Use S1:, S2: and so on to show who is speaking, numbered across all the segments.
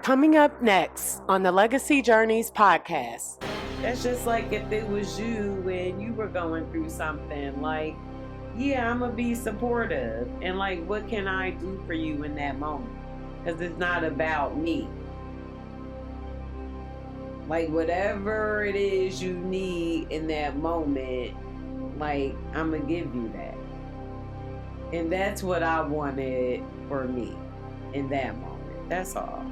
S1: Coming up next on the Legacy Journeys podcast.
S2: That's just like if it was you and you were going through something, like, yeah, I'm going to be supportive. And like, what can I do for you in that moment? Because it's not about me. Like, whatever it is you need in that moment, like, I'm going to give you that. And that's what I wanted for me in that moment. That's all.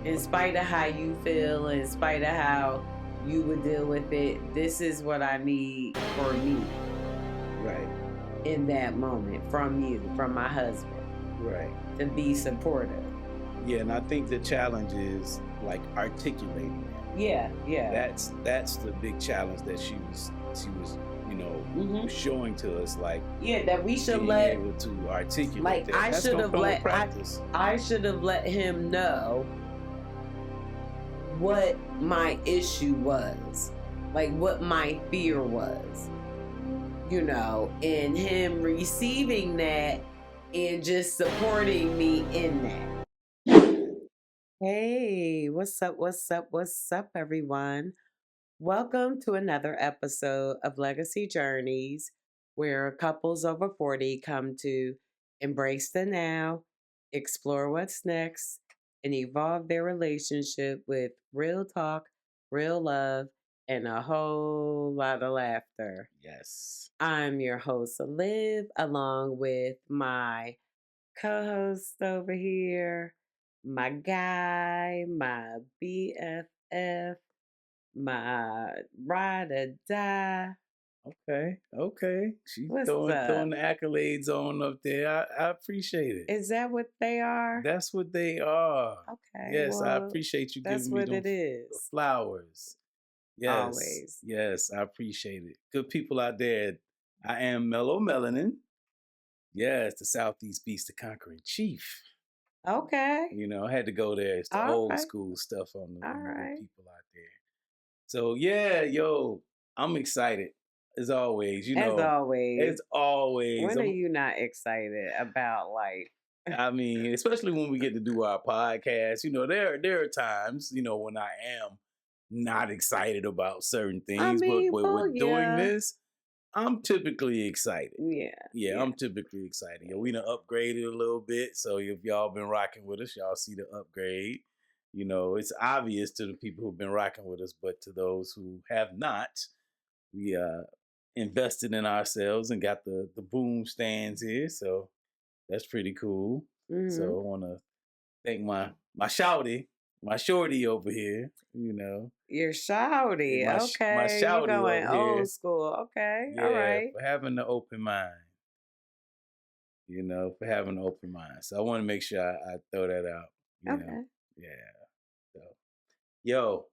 S2: In spite of how you feel, in spite of how you would deal with it, this is what I need for me.
S3: Right.
S2: In that moment, from you, from my husband.
S3: Right.
S2: To be supportive.
S3: Yeah, and I think the challenge is like articulating that.
S2: Yeah.
S3: That's the big challenge that she was showing to us, like,
S2: that we should
S3: being able to articulate,
S2: like,
S3: that.
S2: I should have let
S3: practice.
S2: I should have let him know what my issue was, like what my fear was, and him receiving that and just supporting me in that. Hey, what's up, everyone? Welcome to another episode of Legacy Journeys, where couples over 40 come to embrace the now, explore what's next, and evolve their relationship with real talk, real love, and a whole lot of laughter.
S3: Yes.
S2: I'm your host, Liv, along with my co-host over here, my guy, my BFF, my ride or die.
S3: Okay. She's
S2: What's
S3: throwing
S2: up?
S3: the accolades on up there. I appreciate it.
S2: Is that what they are?
S3: That's what they are.
S2: Okay.
S3: Yes,
S2: well,
S3: I appreciate you giving me the flowers. Yes.
S2: Always.
S3: Yes, I appreciate it. Good people out there. I am Mellow Melanin. Yes, the Southeast Beast, the Conquering Chief.
S2: Okay.
S3: I had to go there. It's the
S2: All
S3: old
S2: right.
S3: school stuff on the
S2: right.
S3: people out there. So I'm excited as always.
S2: As always.
S3: As always.
S2: When are you not excited about life?
S3: I mean, especially when we get to do our podcast. There are times, when I am not excited about certain things, but with doing this, I'm typically excited. Yeah, I'm typically excited. We done upgraded a little bit, so if y'all been rocking with us, y'all see the upgrade. It's obvious to the people who've been rocking with us, but to those who have not, we invested in ourselves and got the boom stands here, so that's pretty cool.
S2: Mm-hmm.
S3: So I want to thank my shorty over here.
S2: Your shouty, okay.
S3: My shouty,
S2: you're going
S3: over
S2: old
S3: here.
S2: School, okay.
S3: Yeah,
S2: all right.
S3: For having the open mind. For having an open mind. So I want to make sure I throw that out.
S2: Okay.
S3: Yeah. So,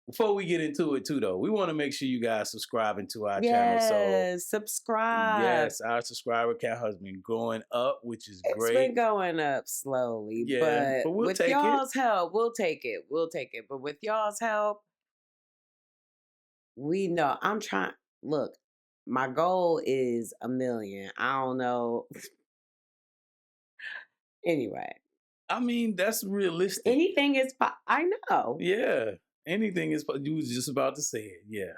S3: before we get into it too, though, we want to make sure you guys subscribing to our channel. So
S2: subscribe.
S3: Yes, our subscriber count has been going up, which is great.
S2: It's been going up slowly, but
S3: we'll
S2: with
S3: take
S2: y'all's help, we'll take it. But with y'all's help, we know. I'm trying. Look, my goal is 1 million. I don't know. Anyway.
S3: I mean, that's realistic.
S2: Anything is I know.
S3: Yeah. Anything is you was just about to say it. Yeah.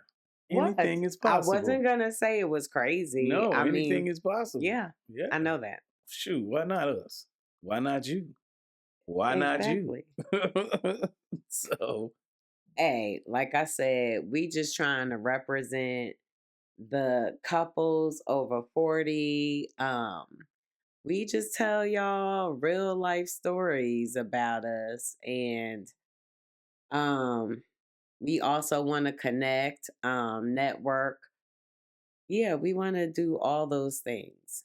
S3: Anything is possible.
S2: I wasn't gonna say it was crazy.
S3: No,
S2: I
S3: anything
S2: mean,
S3: is possible.
S2: Yeah. I know that.
S3: Shoot, why not us? Why not you? Why not you? So,
S2: hey, like I said, we just trying to represent the couples over 40. We just tell y'all real life stories about us, and we also want to connect, network. Yeah, we want to do all those things.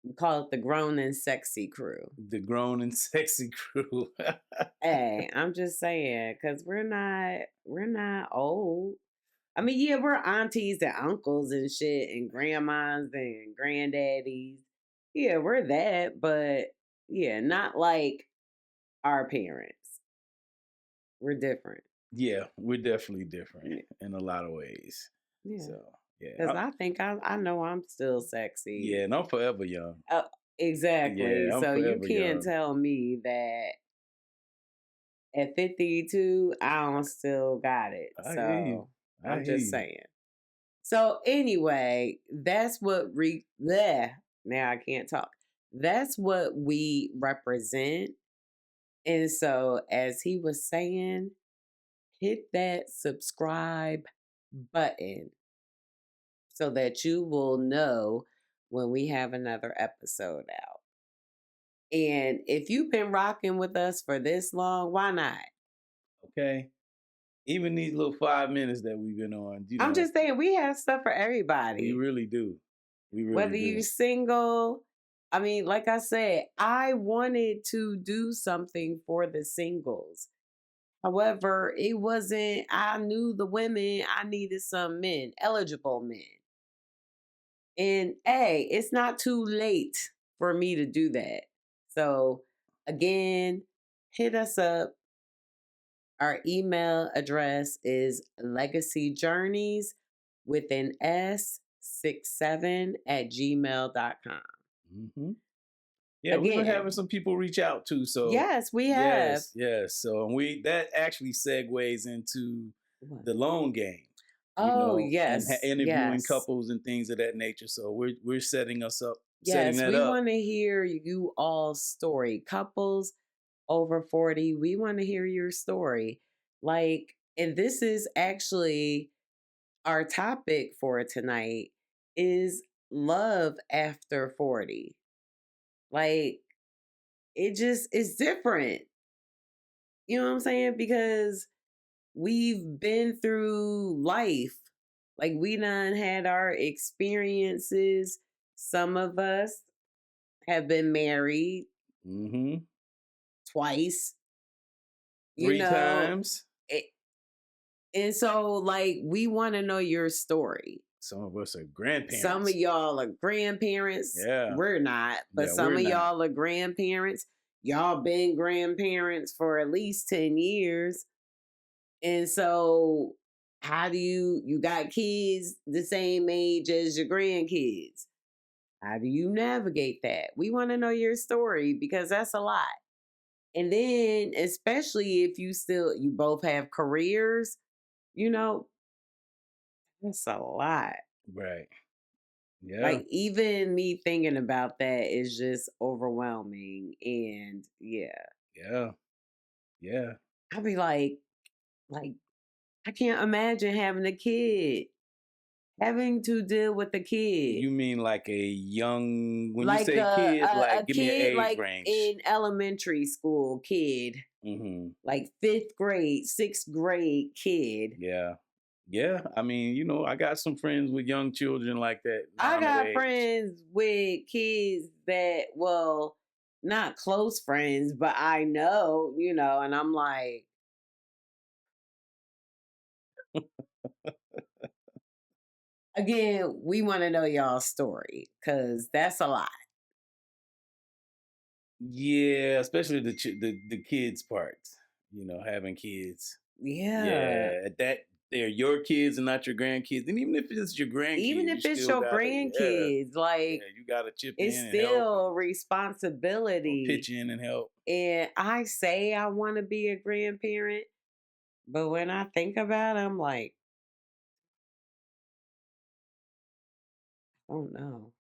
S2: We call it the Grown and Sexy Crew.
S3: The Grown and Sexy Crew.
S2: Hey, I'm just saying, because we're not old. I mean, yeah, we're aunties and uncles and shit, and grandmas and granddaddies. Yeah, we're that, but yeah, not like our parents. We're different.
S3: Yeah, we're definitely different in a lot of ways.
S2: Yeah.
S3: So, yeah.
S2: Because I think I know I'm still sexy.
S3: Yeah, and I'm forever young.
S2: Exactly.
S3: Yeah, I'm
S2: So you
S3: forever
S2: can't
S3: young.
S2: tell me that at 52, I don't still got it.
S3: I hear you.
S2: So
S3: I
S2: I'm
S3: hear
S2: just
S3: you.
S2: saying. So anyway, that's what bleh, now I can't talk. That's what we represent. And so as he was saying, hit that subscribe button so that you will know when we have another episode out. And if you've been rocking with us for this long, why not?
S3: Okay. Even these little 5 minutes that we've been on,
S2: I'm just saying we have stuff for
S3: we
S2: everybody.
S3: really do. We really
S2: Whether
S3: do.
S2: you single, I mean, like I said, I wanted to do something for the singles. However, it wasn't, I knew the women, I needed some men, eligible men. And hey, it's not too late for me to do that. So again, hit us up. Our email address is legacyjourneys with an S67@gmail.com.
S3: Mm-hmm. Yeah, we've been having some people reach out too. So
S2: yes, we have.
S3: yes. So that actually segues into the loan game.
S2: Oh, yes.
S3: And interviewing
S2: yes.
S3: couples and things of that nature. So we're setting us up.
S2: Yes,
S3: setting that
S2: we
S3: up.
S2: want to hear you all's story. Couples over 40, we want to hear your story. Like, and this is actually our topic for tonight is love after 40. Like, it just is different. You know what I'm saying? Because we've been through life. Like, we done had our experiences. Some of us have been married twice.
S3: 3 times.
S2: And so, like, we want to know your story.
S3: Some of us are grandparents.
S2: Some of y'all are grandparents.
S3: Yeah.
S2: We're not. But some of y'all are grandparents. Y'all been grandparents for at least 10 years. And so, how do you got kids the same age as your grandkids? How do you navigate that? We want to know your story because that's a lot. And then, especially if you both have careers, that's a lot.
S3: Right. Yeah.
S2: Like, even me thinking about that is just overwhelming. And yeah.
S3: Yeah.
S2: I'd be like, I can't imagine having a kid, having to deal with a kid.
S3: You mean like a young, when
S2: like
S3: you say kid, like give me an age
S2: like
S3: range.
S2: in elementary school kid, like 5th grade, 6th grade kid.
S3: Yeah. I mean, I got some friends with young children like that.
S2: I got friends with kids that, well, not close friends, but I know, and I'm like, again, we want to know y'all's story because that's a lot.
S3: Yeah, especially the kids part. Having kids.
S2: Yeah.
S3: That they're your kids and not your grandkids. And even if it's your grandkids,
S2: even if it's your grandkids, like,
S3: you gotta chip
S2: it's
S3: in and
S2: still
S3: help.
S2: responsibility.
S3: Pitch in and help.
S2: And I say I want to be a grandparent, but when I think about it, I'm like, oh no.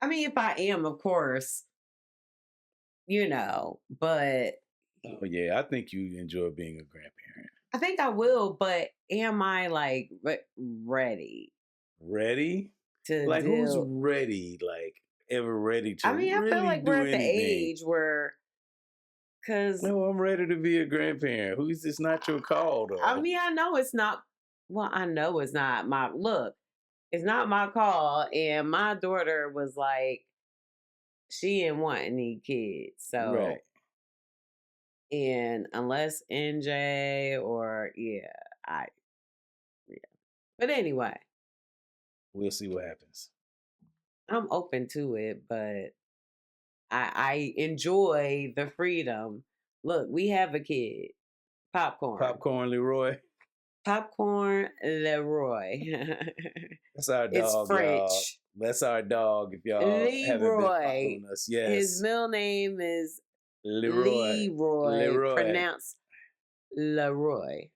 S2: I mean, if I am, of course, but
S3: Oh yeah, I think you enjoy being a grandparent.
S2: I think I will, but am I like ready?
S3: Ready?
S2: To
S3: like
S2: deal?
S3: Who's ready? Like ever ready to?
S2: I mean, I feel like we're at the age where, because
S3: no, I'm ready to be a grandparent. Who's this? Not your call, though.
S2: I mean, I know it's not. Well, I know it's not my look. It's not my call, and my daughter was like, she didn't want any kids, so
S3: right.
S2: And unless NJ or yeah. But anyway,
S3: we'll see what happens.
S2: I'm open to it, but I enjoy the freedom. Look, we have a kid,
S3: Popcorn
S2: Leroy.
S3: That's our dog,
S2: It's French.
S3: y'all. That's our dog. If y'all haven't been
S2: Leroy.
S3: following us, yes.
S2: His middle name is
S3: Leroy.
S2: pronounced Leroy,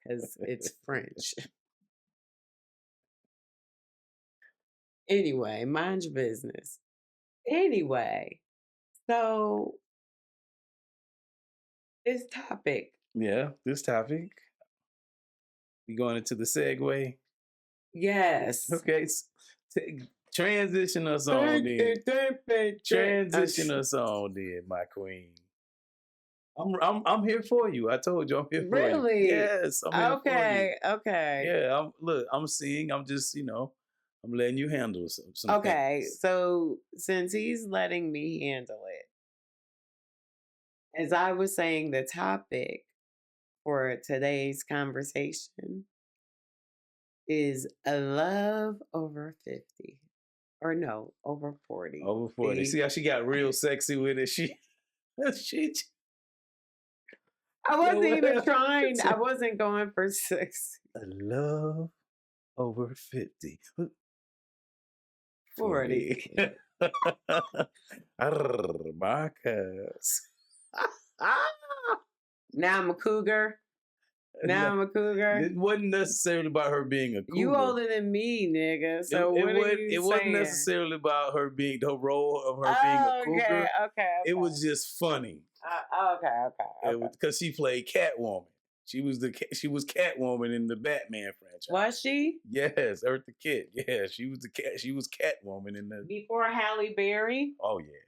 S2: because it's French. Anyway, mind your business. Anyway, so this topic.
S3: Yeah, this topic. We going into the segue?
S2: Yes.
S3: Okay. Transition us on then. Transition us on then, my queen. I'm here for you. I told you I'm here for you.
S2: Really?
S3: Yes, I'm here for you.
S2: Okay.
S3: Yeah, I'm seeing. I'm just, I'm letting you handle some
S2: Okay,
S3: things.
S2: so since he's letting me handle it, as I was saying, the topic for today's conversation is a love over 50. Or no, over 40.
S3: Over 40. See how she got real sexy with it? She
S2: I wasn't even trying. I wasn't going for 6.
S3: A love over 50.
S2: 40.
S3: Marcus.
S2: Now I'm a cougar.
S3: It wasn't necessarily about her being a cougar.
S2: You older than me, nigga. So what are you saying?
S3: It wasn't necessarily about her being the role of her being a cougar.
S2: Okay.
S3: It was just funny.
S2: Okay.
S3: Because she played Catwoman. She was Catwoman in the Batman franchise.
S2: Was she?
S3: Yes, Eartha Kitt. Yeah, she was Catwoman in the
S2: Before Halle Berry?
S3: Oh yeah.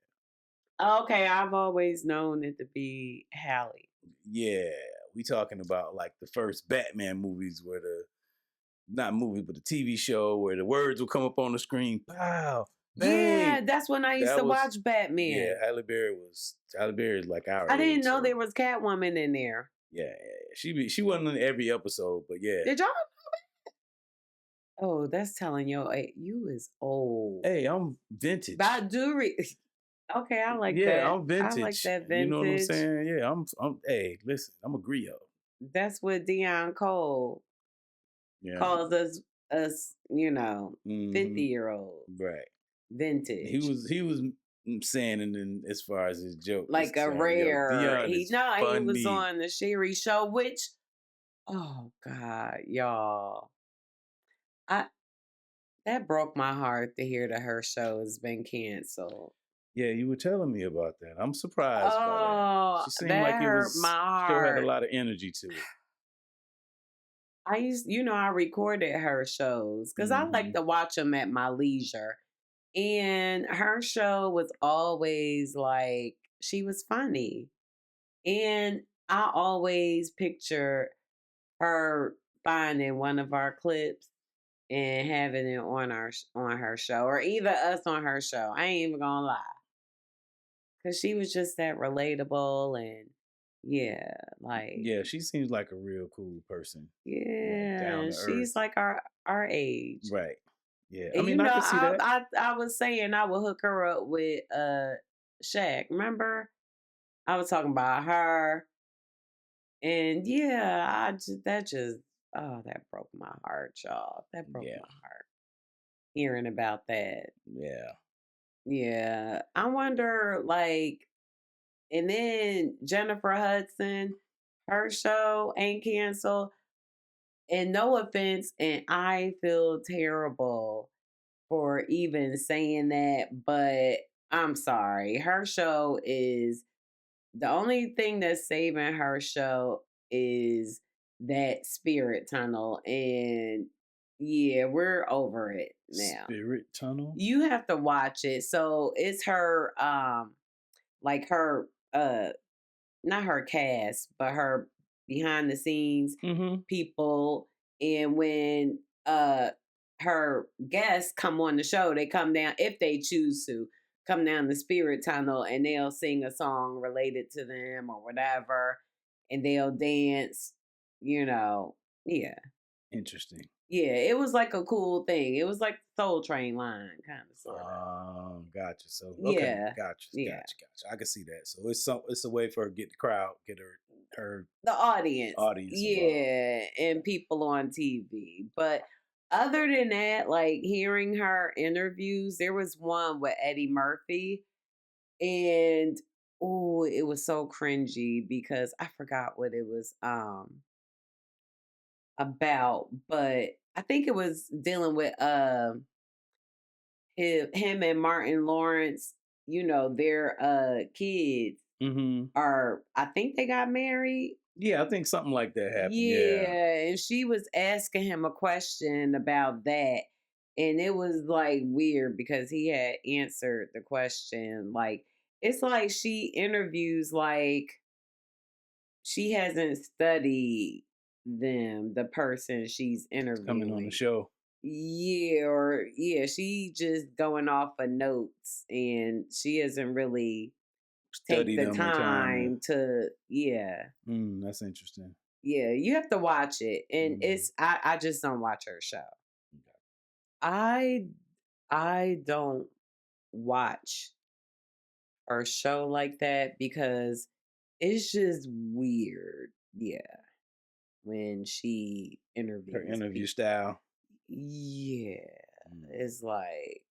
S2: Okay, I've always known it to be Halle.
S3: Yeah, we talking about like the first Batman movies where not movie, but the TV show where the words would come up on the screen. Pow. Bang.
S2: Yeah, that's when I used to watch Batman.
S3: Yeah, Halle Berry is like our
S2: I didn't know
S3: so.
S2: there was Catwoman in there.
S3: Yeah, she wasn't in every episode, but yeah.
S2: Did y'all know that? Oh, that's telling you is old.
S3: Hey, I'm vintage.
S2: But I do Okay, I like that.
S3: Yeah, I'm vintage.
S2: I like that vintage.
S3: You know what I'm saying? Yeah, I'm hey, listen, I'm a griot.
S2: That's what Dion Cole calls us 50-year-olds.
S3: Right.
S2: Vintage.
S3: He was saying it in as far as his joke.
S2: Like a rare. He was on the Sherry show, which oh God, y'all. That broke my heart to hear that her show has been canceled.
S3: Yeah, you were telling me about that. I'm surprised by that. She seemed like it was
S2: my heart.
S3: Still had a lot of energy to it.
S2: I recorded her shows because I like to watch them at my leisure. And her show was always like, she was funny. And I always picture her finding one of our clips and having it on her show, or either us on her show. I ain't even gonna lie. Because she was just that relatable and yeah,
S3: she seems like a real cool person.
S2: Yeah,
S3: like
S2: she's like our age,
S3: right? Yeah,
S2: and
S3: I mean, I can see that.
S2: I was saying I would hook her up with Shaq. Remember, I was talking about her, and that broke my heart, y'all. That broke my heart hearing about that. Yeah. I wonder, and then Jennifer Hudson, her show ain't canceled. And no offense, and I feel terrible for even saying that, but I'm sorry. Her show is the only thing that's saving her show is that Spirit Tunnel. And yeah, we're over it now.
S3: Spirit Tunnel?
S2: You have to watch it. So it's her, not her cast, but her behind the scenes people. And when her guests come on the show, they come down, if they choose to, come down the Spirit Tunnel and they'll sing a song related to them or whatever. And they'll dance, yeah.
S3: Interesting.
S2: Yeah, it was like a cool thing. It was like Soul Train line, kind of, sort
S3: of. Gotcha. So okay, gotcha. I can see that. So it's a way for her to get the crowd, get her
S2: the audience,
S3: involved.
S2: and people on TV. But other than that, like hearing her interviews, there was one with Eddie Murphy, and oh, it was so cringy because I forgot what it was about, but I think it was dealing with him and Martin Lawrence, their kids
S3: Mm-hmm.
S2: are, I think they got married.
S3: Yeah, I think something like that happened. Yeah.
S2: Yeah, and she was asking him a question about that. And it was like weird because he had answered the question. Like, it's like she interviews like she hasn't studied them, the person she's
S3: Coming on the
S2: interviewing.
S3: show.
S2: Yeah, or yeah, she just going off of notes and she hasn't really take
S3: Study
S2: the
S3: them or time
S2: time to, yeah.
S3: that's interesting.
S2: Yeah, you have to watch it. And
S3: Mm.
S2: I just don't watch her show. I I don't watch her show like that because it's just weird. Yeah. When she
S3: Her
S2: interviews
S3: interview
S2: people.
S3: style.
S2: Yeah.
S3: Mm.
S2: It's like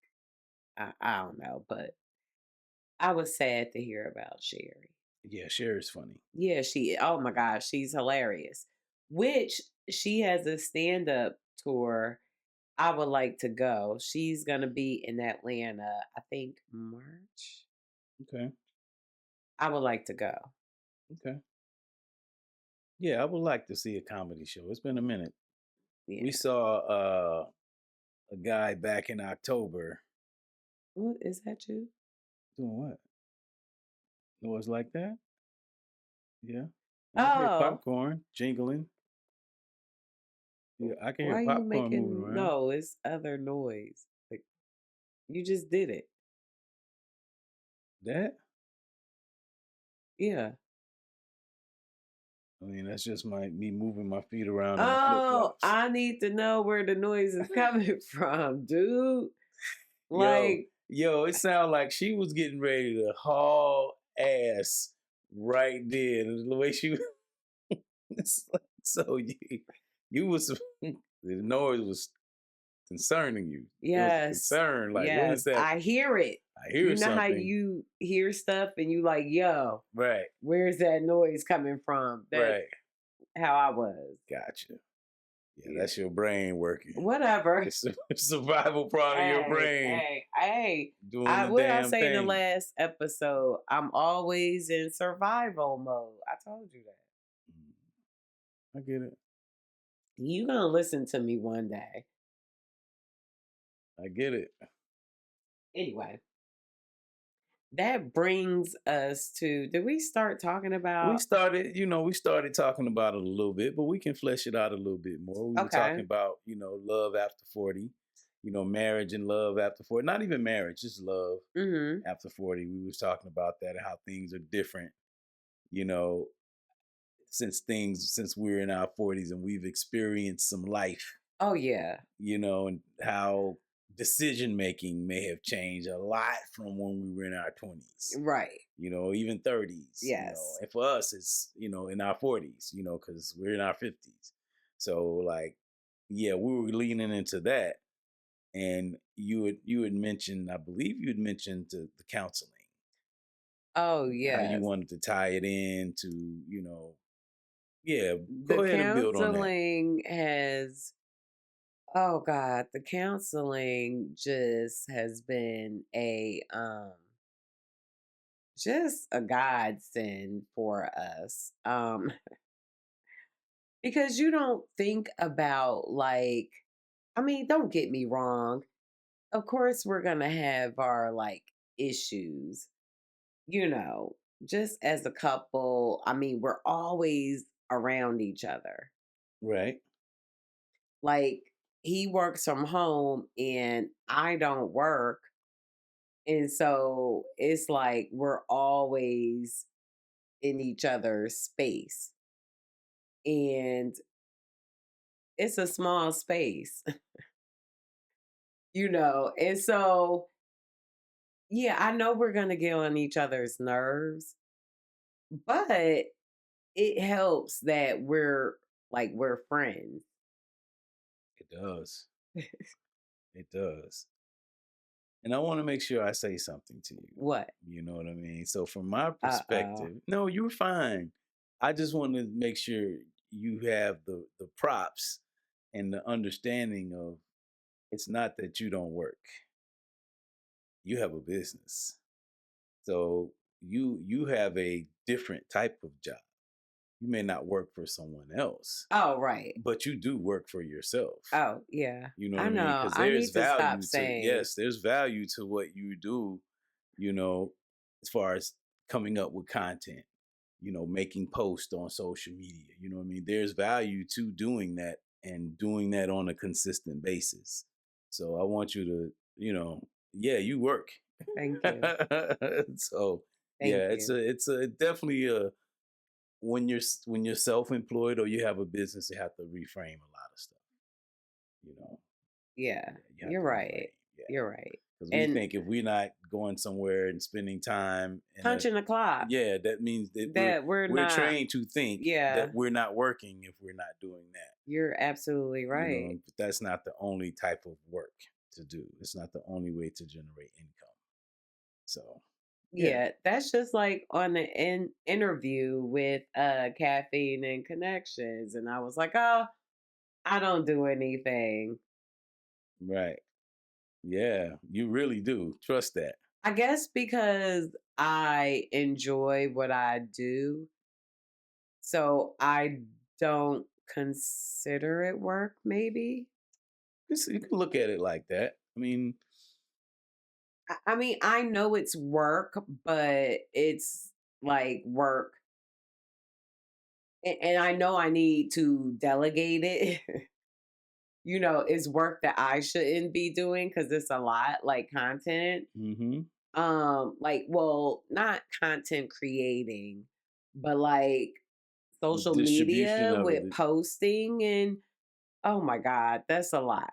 S2: I don't know, but I was sad to hear about Sherry.
S3: Yeah, Cher's funny.
S2: Yeah, oh my gosh, she's hilarious. Which she has a stand-up tour I would like to go. She's gonna be in Atlanta, I think March.
S3: Okay.
S2: I would like to go.
S3: Okay. Yeah, I would like to see a comedy show. It's been a minute.
S2: Yeah.
S3: We saw a guy back in October.
S2: What is that you?
S3: Doing what? Noise like that? Yeah. I hear
S2: Oh,
S3: popcorn jingling. Yeah, I can hear
S2: why you
S3: popcorn moving
S2: making
S3: around.
S2: no, it's other noise. Like you just did it.
S3: That?
S2: Yeah.
S3: I mean, that's just me moving my feet around in my flip
S2: Oh,
S3: flops.
S2: I need to know where the noise is coming from, dude.
S3: Yo,
S2: Like,
S3: it sounded like she was getting ready to haul ass right there. The way she was, it's like, so you was the noise was concerning you. It was a
S2: yes,
S3: concern. Like, what is
S2: yes,
S3: that?
S2: I hear it.
S3: I
S2: You
S3: hear
S2: know how
S3: something.
S2: you hear stuff and you like, yo,
S3: Right,
S2: where's that noise coming from? That's
S3: right.
S2: how I was.
S3: Gotcha. Yeah,
S2: Yeah.
S3: that's your brain working.
S2: Whatever.
S3: It's a survival part of your brain
S2: Hey.
S3: doing the
S2: What did I
S3: damn
S2: say in the
S3: thing.
S2: last episode? I'm always in survival mode. I told you that.
S3: I get it.
S2: You gonna listen to me one day.
S3: I get it.
S2: Anyway, that brings us to, did we start talking
S3: We
S2: about?
S3: started talking about it a little bit, but we can flesh it out a little bit more. We were talking about, love after 40, marriage and love after 40. Not even marriage, just love after 40. We was talking about that and how things are different, you know, since we're in our 40s and we've experienced some life,
S2: Oh yeah.
S3: and how decision making may have changed a lot from when we were in our 20s.
S2: Right.
S3: Even 30s.
S2: Yes.
S3: And for us, it's, in our 40s, because we're in our 50s. So, like, yeah, we were leaning into that. And you had mentioned, I believe you had mentioned the counseling.
S2: Oh
S3: How you
S2: yes.
S3: wanted to tie it into, yeah,
S2: The
S3: go ahead and build on that.
S2: counseling has, oh God, the counseling just has been just a godsend for us. Because you don't think about, like, I mean, don't get me wrong. Of course we're gonna have our like issues, you know, just as a couple. I mean, we're always around each other.
S3: Right.
S2: Like, he works from home and I don't work. And so it's like we're always in each other's space. And it's a small space, And so, yeah, I know we're going to get on each other's nerves, but it helps that we're friends.
S3: It does. It does. And I want to make sure I say something to you.
S2: What?
S3: You know what I mean? So from my
S2: Uh-oh.
S3: perspective, no, you're fine. I just want to make sure you have the props and the understanding of it's not that you don't work. You have a business. So you have a different type of job. You may not work for someone else,
S2: Oh, right.
S3: but you do work for yourself.
S2: Oh, yeah.
S3: You know
S2: I
S3: what I mean?
S2: know.
S3: Because
S2: I
S3: there's
S2: need to stop
S3: value to,
S2: saying.
S3: yes, there's value to what you do, you know, as far as coming up with content, making posts on social media. You know what I mean? There's value to doing that and doing that on a consistent basis. So I want you to, yeah, you work.
S2: Thank you.
S3: So
S2: Thank
S3: yeah,
S2: you.
S3: it's a definitely a when you're self-employed or you have a business, you have to reframe a lot of stuff. You know,
S2: Yeah,
S3: you have
S2: you're
S3: to
S2: right.
S3: reframe. Yeah,
S2: You're right.
S3: because we
S2: And
S3: think if we're not going somewhere and spending time
S2: punching the clock.
S3: yeah, that means that
S2: We're
S3: we're
S2: not.
S3: trained to think
S2: Yeah,
S3: that we're not working if we're not doing that.
S2: you're absolutely right.
S3: But that's not the only type of work to do. It's not the only way to generate income. So
S2: Yeah, that's just like on the interview with Caffeine and Connections. And I was like, oh, I don't do anything.
S3: right. Yeah, you really do. Trust that.
S2: I guess because I enjoy what I do, so I don't consider it work, maybe.
S3: You can look at it like that. I mean,
S2: I mean, I know it's work, but it's like work. And I know I need to delegate it. It's work that I shouldn't be doing because it's a lot, like content.
S3: mm-hmm.
S2: Like, well, not content creating, but like
S3: The
S2: social
S3: distribution
S2: media
S3: of
S2: with
S3: it.
S2: posting, and oh my God, that's a lot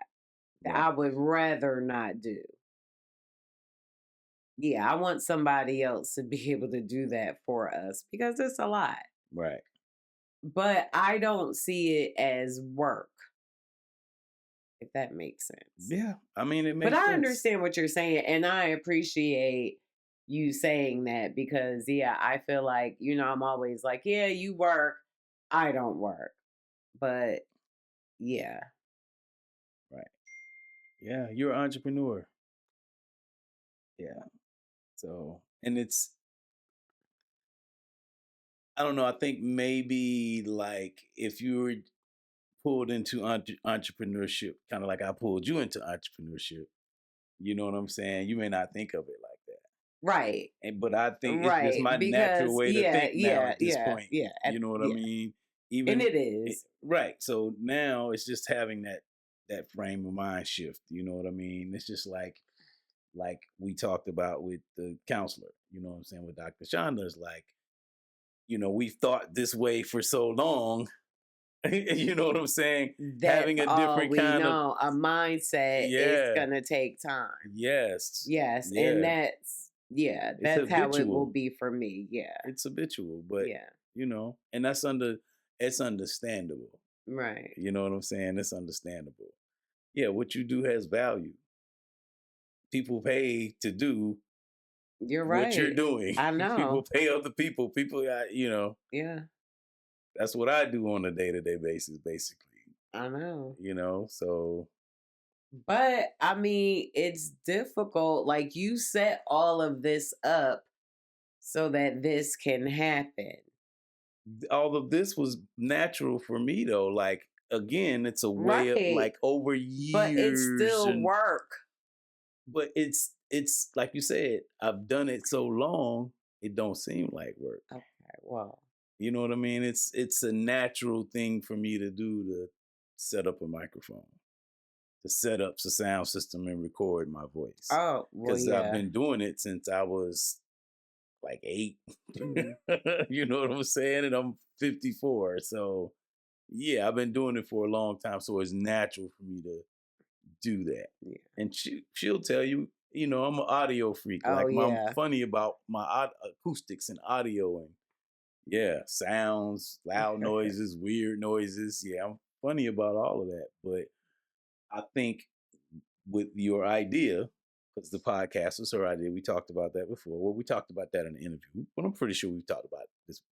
S2: that
S3: Right.
S2: I would rather not do. Yeah, I want somebody else to be able to do that for us because it's a lot.
S3: Right.
S2: But I don't see it as work, if that makes sense.
S3: Yeah. I mean, it
S2: But
S3: makes
S2: I
S3: sense.
S2: understand what you're saying, and I appreciate you saying that because, yeah, I feel like, I'm always like, yeah, you work, I don't work. But yeah.
S3: Right. Yeah, you're an entrepreneur. Yeah. So, and I don't know. I think maybe like if you were pulled into entrepreneurship, kind of like I pulled you into entrepreneurship, you know what I'm saying? You may not think of it like that.
S2: Right.
S3: But I think it's just
S2: Right.
S3: my natural
S2: Because,
S3: way to think now at this point.
S2: yeah.
S3: You know what I mean?
S2: And
S3: Even
S2: it is.
S3: right. So now it's just having that frame of mind shift. You know what I mean? It's just like we talked about with the counselor. You know what I'm saying? With Dr. Shonda is like, we've thought this way for so long. You know what I'm saying?
S2: That's
S3: Having a
S2: all
S3: different
S2: we
S3: kind of
S2: know. A mindset is
S3: yeah,
S2: going to take time.
S3: yes,
S2: Yes. And
S3: yeah. It's
S2: that's how it will
S3: habitual.
S2: be for me. Yeah.
S3: It's habitual, but
S2: Yeah.
S3: and it's understandable.
S2: Right.
S3: You know what I'm saying? It's understandable. Yeah, what you do has value. People pay to do
S2: You're
S3: what you're
S2: right.
S3: doing.
S2: I
S3: People
S2: know.
S3: pay other people.
S2: Yeah.
S3: That's what I do on a day-to-day basis, basically.
S2: I know.
S3: So
S2: But I mean, it's difficult. Like you set all of this up so that this can happen.
S3: all of this was natural for me though. Like again, it's a way of
S2: Right.
S3: like over
S2: But it's
S3: years
S2: still work.
S3: but it's like you said, I've done it so long, it don't seem like work.
S2: Okay. Well,
S3: You know what I mean? It's a natural thing for me to do to set up a microphone, to set up the sound system and record my voice.
S2: oh, well,
S3: Because I've
S2: yeah.
S3: been doing it since I was like 8.
S2: Mhm.
S3: You know what I'm saying? And I'm 54. So yeah, I've been doing it for a long time. So it's natural for me to do that.
S2: Yeah.
S3: And she'll tell you, I'm an audio freak.
S2: Oh,
S3: Like I'm
S2: yeah.
S3: funny about my acoustics and audio and yeah, sounds, loud noises, weird noises. Yeah, I'm funny about all of that. But I think with your idea, because the podcast was her idea. We talked about that before. Well, we talked about that in the interview, but I'm pretty sure we've talked about this,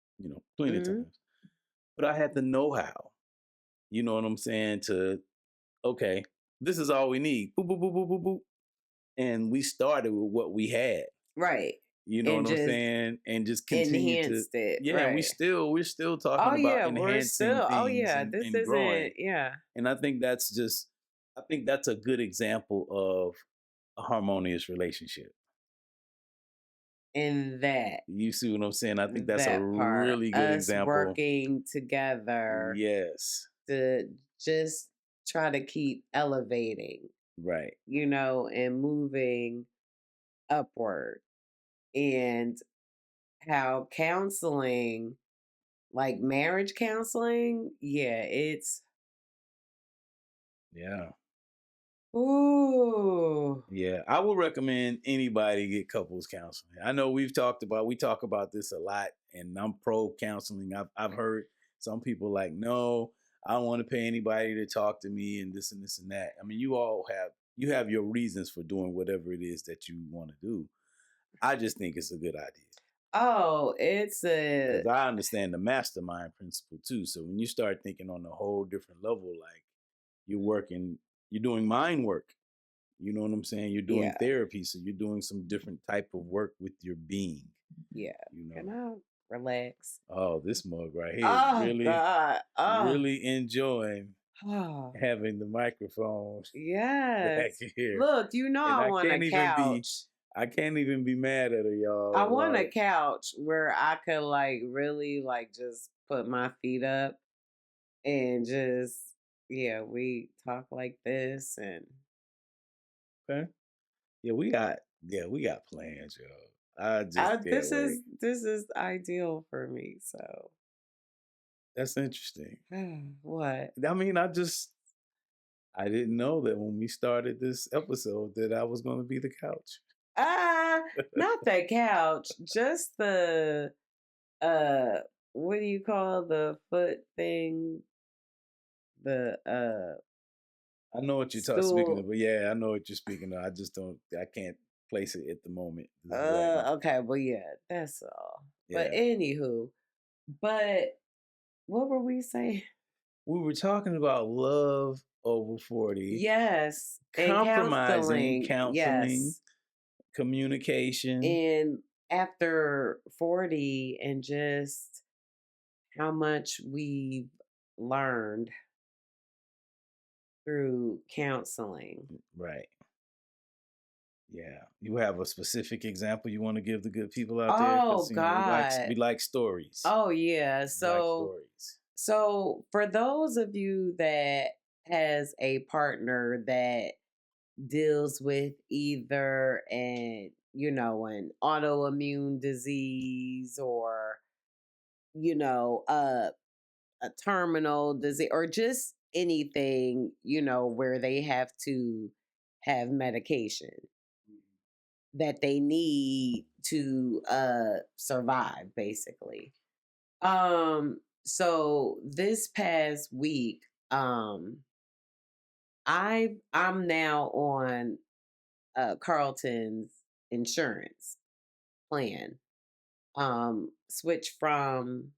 S3: plenty of times. But I had the know-how, you know what I'm saying, to, okay, this is all we need. Boop, boop, boop, boop, boop, boop. And we started with what we had.
S2: Right.
S3: You know what I'm saying? And just continue to
S2: it.
S3: yeah,
S2: right.
S3: we're still talking about enhancing things
S2: this
S3: and growing.
S2: yeah.
S3: And I think that's a good example of a harmonious relationship.
S2: In that.
S3: You see what I'm saying? I think that's a
S2: part,
S3: really good
S2: us
S3: example.
S2: Working together.
S3: Yes.
S2: To just try to keep elevating.
S3: Right.
S2: And moving upward. And how counseling, like marriage counseling, it's ooh.
S3: Yeah, I would recommend anybody get couples counseling. I know we talk about this a lot, and I'm pro counseling. I've heard some people like, no, I don't want to pay anybody to talk to me and this and this and that. I mean, you have your reasons for doing whatever it is that you want to do. I just think it's a good idea.
S2: Oh, because
S3: I understand the mastermind principle too. So when you start thinking on a whole different level, like you're doing mind work. You know what I'm saying? You're doing therapy, so you're doing some different type of work with your being.
S2: Yeah. Can I relax?
S3: Oh, this mug right here is really,
S2: God.
S3: really enjoying having the microphone.
S2: Yes.
S3: Back here.
S2: Look, I want a couch.
S3: I can't even be mad at her, y'all.
S2: I want a couch where I could really just put my feet up and just we talk like this and
S3: okay. Yeah, we got plans, y'all. This
S2: is ideal for me, so
S3: that's interesting.
S2: What?
S3: I mean, I didn't know that when we started this episode that I was going to be the couch.
S2: Not the couch, just the what do you call the foot thing? The
S3: I know what you're speaking of, but yeah, I know what you're speaking of. I can't place it at the moment.
S2: Okay, well that's all. Yeah. But anywho, what were we saying?
S3: We were talking about love over 40.
S2: Yes.
S3: Compromising, counseling, yes. Communication.
S2: And after 40 and just how much we've learned through counseling.
S3: Right. Yeah. You have a specific example you want to give the good people out there?
S2: Oh, God.
S3: We like stories.
S2: Oh, yeah. So for those of you that has a partner that deals with either an autoimmune disease or, a terminal disease or just anything, where they have to have medication that they need to survive, basically. So this past week, I'm now on Carlton's insurance plan. Switched from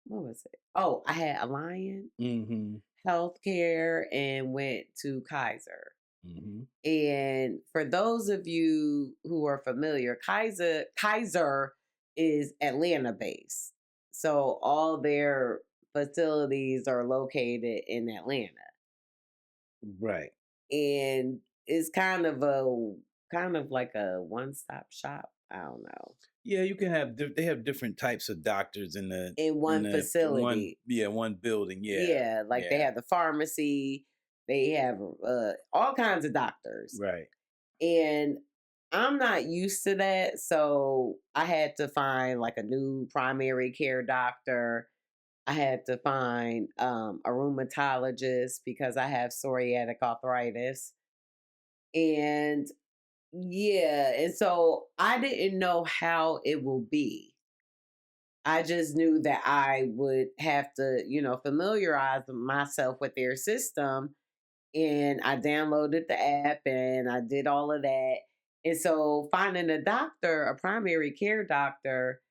S2: what was it? Oh, I had Alliance Healthcare and went to Kaiser. And for those of you who are familiar, Kaiser is Atlanta based. So all their facilities are located in Atlanta.
S3: Right.
S2: And it's kind of like a one-stop shop. I don't know.
S3: Yeah, you can have. They have different types of doctors in
S2: one facility.
S3: One building. Yeah,
S2: yeah. They have the pharmacy. They have all kinds of doctors.
S3: Right.
S2: And I'm not used to that, so I had to find a new primary care doctor. I had to find a rheumatologist because I have psoriatic arthritis. And and so I didn't know how it will be. I just knew that I would have to, familiarize myself with their system And I downloaded the app and I did all of that. And so finding a doctor, a primary care doctor,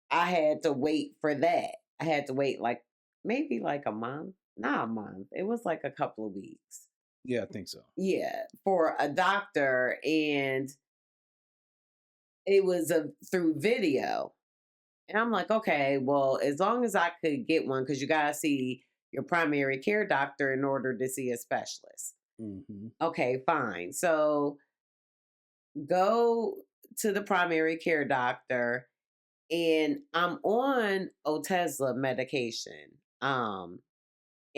S2: I had to wait for that. I had to wait like maybe like a month, not a month. It was like a couple of weeks.
S3: Yeah, I think so.
S2: Yeah, for a doctor, and it was through video. And I'm like, okay, well, as long as I could get one, because you got to see your primary care doctor in order to see a specialist.
S3: Mm-hmm.
S2: Okay, fine. So go to the primary care doctor, and I'm on Otezla medication.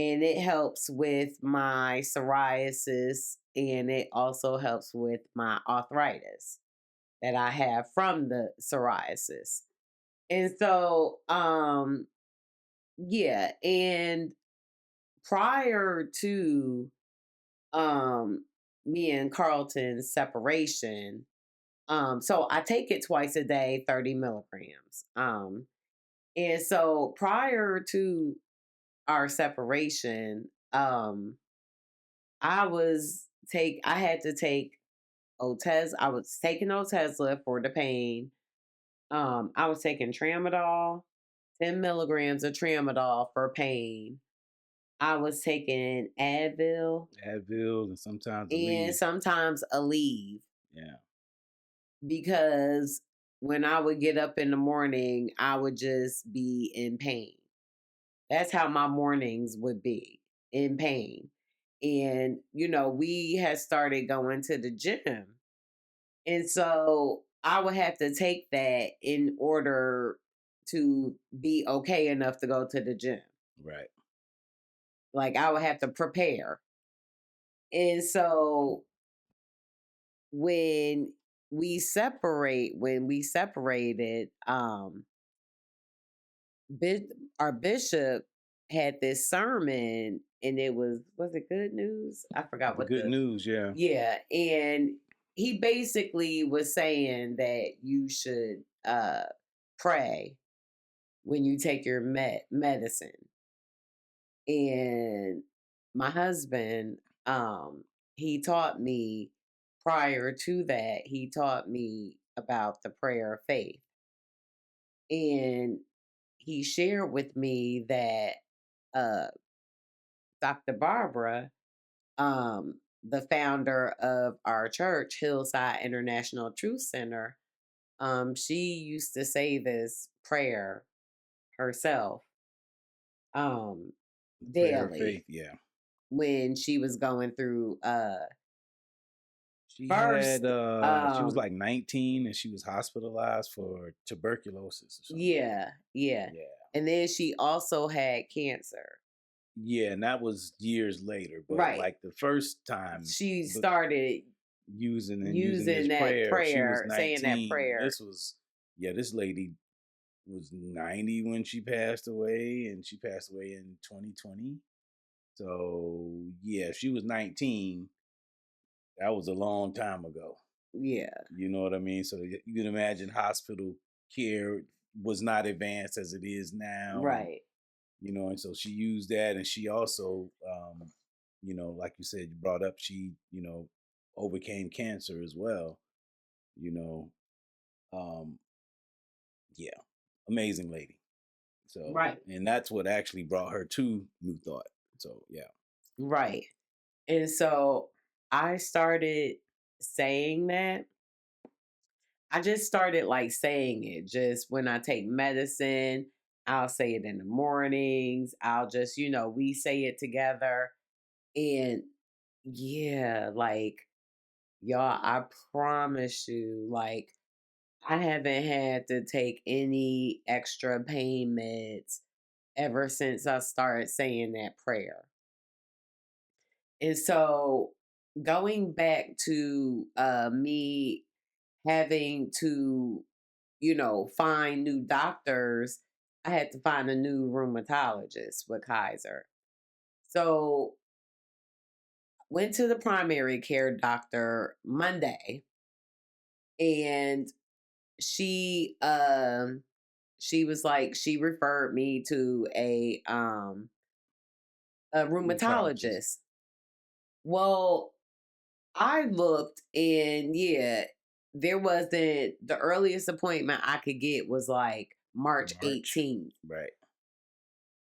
S2: And it helps with my psoriasis, and it also helps with my arthritis that I have from the psoriasis. And so, yeah, and prior to um me and Carlton's separation, so I take it twice a day, 30 milligrams. And so prior to our separation, I had to take I was taking Otezla for the pain. I was taking tramadol, 10 milligrams of tramadol for pain. I was taking
S3: Advil and sometimes
S2: and
S3: Aleve.
S2: sometimes Aleve,
S3: Yeah.
S2: because when I would get up in the morning, I would just be in pain. That's how my mornings would be, in pain. And, we had started going to the gym. And so I would have to take that in order to be okay enough to go to the gym.
S3: Right.
S2: Like I would have to prepare. And so when when we separated, our bishop had this sermon, and was it good news? I forgot
S3: The
S2: what
S3: good news, yeah.
S2: yeah. And he basically was saying that you should pray when you take your medicine. And my husband, he taught me prior to that, he taught me about the prayer of faith. And he shared with me that uh, Dr. Barbara, the founder of our church, Hillside International Truth Center, she used to say this prayer herself,
S3: Prayer of
S2: daily
S3: faith, yeah.
S2: when she was going through
S3: She
S2: first,
S3: had she was like 19 and she was hospitalized for tuberculosis or something like
S2: yeah,
S3: that.
S2: yeah.
S3: Yeah.
S2: And then she also had cancer.
S3: Yeah, and that was years later, but
S2: Right.
S3: like the first time
S2: She
S3: but
S2: started
S3: using
S2: using
S3: this
S2: that
S3: prayer, she was
S2: prayer, saying that
S3: 19.
S2: prayer.
S3: This was this lady was 90 when she passed away, and she passed away in 2020. So yeah, if she was 19, that was a long time ago.
S2: Yeah.
S3: You know what I mean? So you can imagine hospital care was not advanced as it is now, and
S2: Right.
S3: and so she used that, and she also, like you said, you brought up, she, overcame cancer as well. You know, um, yeah, amazing lady. So,
S2: Right.
S3: and that's what actually brought her to New Thought. So, yeah.
S2: Right. And so I started saying that. I just started like saying it just when I take medicine. I'll say it in the mornings. I'll just, we say it together. And yeah, like, y'all, I promise you, like, I haven't had to take any extra pain meds ever since I started saying that prayer. And so going back to me having to, find new doctors, I had to find a new rheumatologist with Kaiser. So went to the primary care doctor Monday, and she was like, she referred me to a
S3: Rheumatologist.
S2: rheumatologist. Well, I looked and there wasn't the earliest appointment I could get was like March 18th.
S3: Right.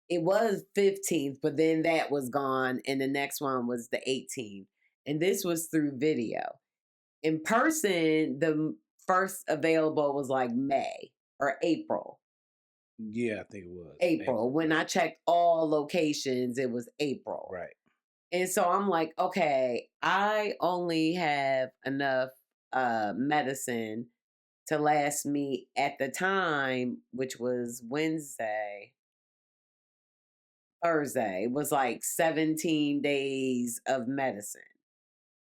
S2: It was 15th, but then that was gone, and the next one was the 18th. And this was through video. In person, the first available was like May or April.
S3: Yeah, I think it was.
S2: April. When I checked all locations, it was April.
S3: Right.
S2: And so I'm like, okay, I only have enough medicine to last me at the time, which was Thursday, was like 17 days of medicine.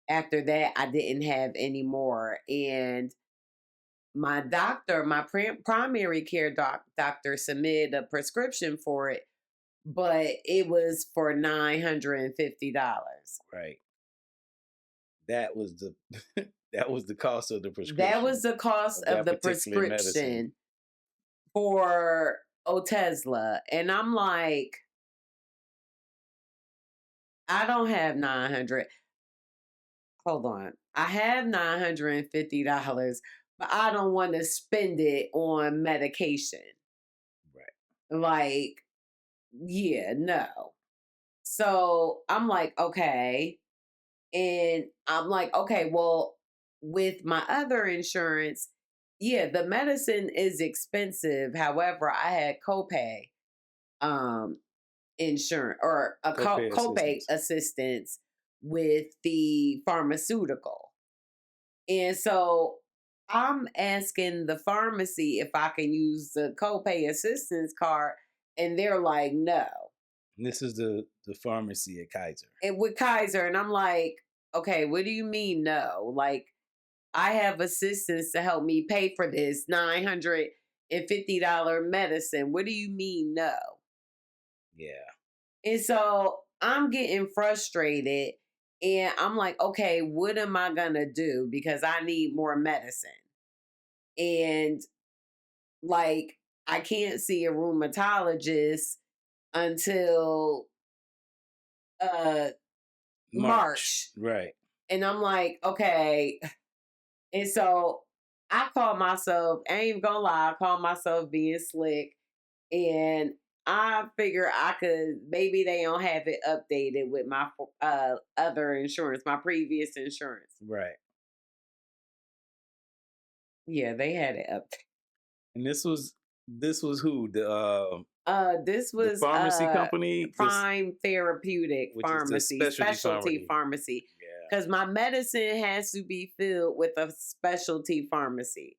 S2: After that, I didn't have any more. And my doctor, my primary care doctor submitted a prescription for it, but it was for $950.
S3: Right. That was the that was the cost of the prescription.
S2: That was the cost of the prescription medicine for Otezla. And I'm like, I don't have 900. Hold on. I have $950, but I don't want to spend it on medication.
S3: Right.
S2: Like, no. So I'm like, okay. And I'm like, okay, well, with my other insurance, the medicine is expensive. However, I had copay insurance or a copay assistance with the pharmaceutical. And so I'm asking the pharmacy if I can use the copay assistance card, and they're like, no.
S3: And this is the pharmacy at Kaiser.
S2: And with Kaiser, and I'm like, okay, what do you mean no? Like, I have assistance to help me pay for this $950 medicine. What do you mean no?
S3: Yeah.
S2: And so I'm getting frustrated, and I'm like, okay, what am I going to do? Because I need more medicine. And like, I can't see a rheumatologist until March.
S3: Right.
S2: And I'm like, okay. And so I call myself, I ain't even gonna lie, I call myself being slick. And I figure I could, maybe they don't have it updated with my other insurance, my previous insurance.
S3: Right.
S2: Yeah, they had it up.
S3: And this was who?
S2: This was
S3: the pharmacy company,
S2: Prime Therapeutic Pharmacy, specialty pharmacy. Because my medicine has to be filled with a specialty pharmacy.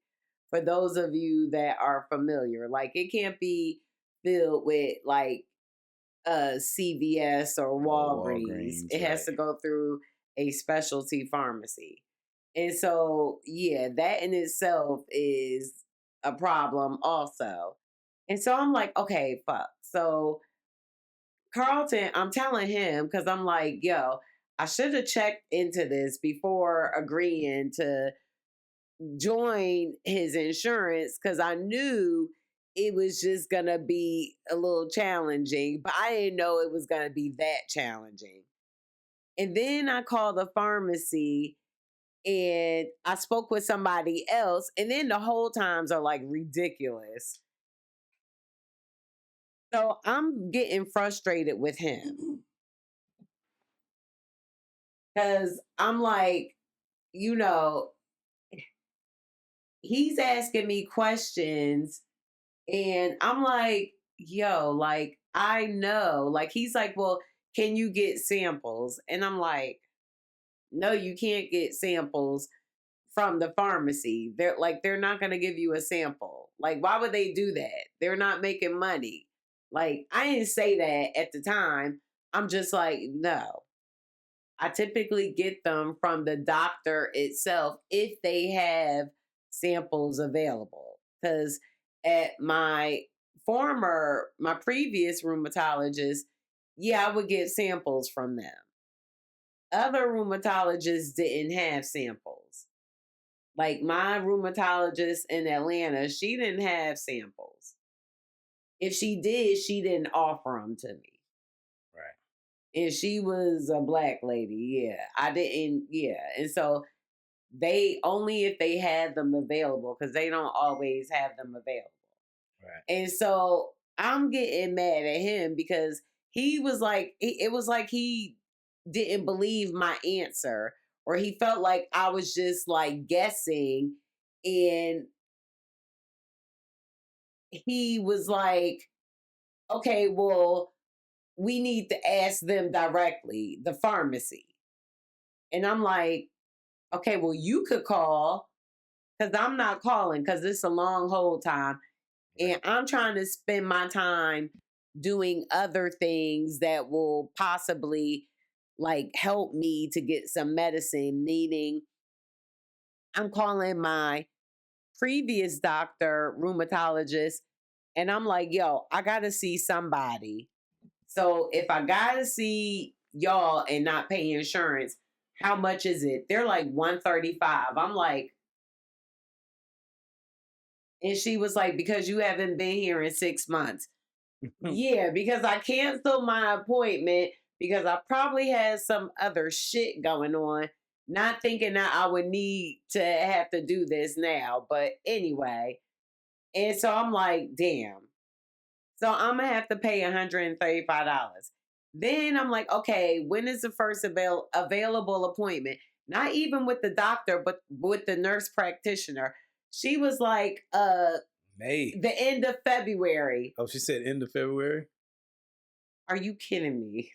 S2: For those of you that are familiar, like it can't be filled with like CVS or Walgreens. It has to go through a specialty pharmacy. And so, that in itself is a problem also. And so I'm like, okay, fuck. So Carlton, I'm telling him, because I'm like, yo, I should have checked into this before agreeing to join his insurance, because I knew it was just going to be a little challenging, but I didn't know it was going to be that challenging. And then I called the pharmacy and I spoke with somebody else, and then the whole times are like ridiculous. So I'm getting frustrated with him. Because I'm like, he's asking me questions, and I'm like, yo, like, I know. Like, he's like, well, can you get samples? And I'm like, no, you can't get samples from the pharmacy. They're not going to give you a sample. Like, why would they do that? They're not making money. Like, I didn't say that at the time. I'm just like, no. I typically get them from the doctor itself if they have samples available. Because at my previous rheumatologist, I would get samples from them. Other rheumatologists didn't have samples. Like my rheumatologist in Atlanta, she didn't have samples. If she did, she didn't offer them to me.
S3: Right.
S2: and she was a black lady. Yeah, I didn't. Yeah, and so they only if they had them available because they don't always have them available.
S3: Right.
S2: And so I'm getting mad at him because he was like, it was like he didn't believe my answer, or he felt like I was just like guessing. And he was like, okay, well, we need to ask them directly, the pharmacy. And I'm like, okay, well, you could call because I'm not calling because it's a long hold time.
S3: Right.
S2: And I'm trying to spend my time doing other things that will possibly like help me to get some medicine, meaning I'm calling my previous doctor, rheumatologist, and I'm like, yo, I got to see somebody. So if I got to see y'all and not pay insurance, how much is it? They're like 135. I'm like, and she was like, because you haven't been here in 6 months. Yeah, because I canceled my appointment because I probably had some other shit going on, not thinking that I would need to have to do this now. But anyway, and so I'm like, damn. So I'm gonna have to pay $135. Then I'm like, okay, when is the first available appointment? Not even with the doctor, but with the nurse practitioner. She was like,
S3: May.
S2: the end of February.
S3: Oh, she said end of February?
S2: Are you kidding me?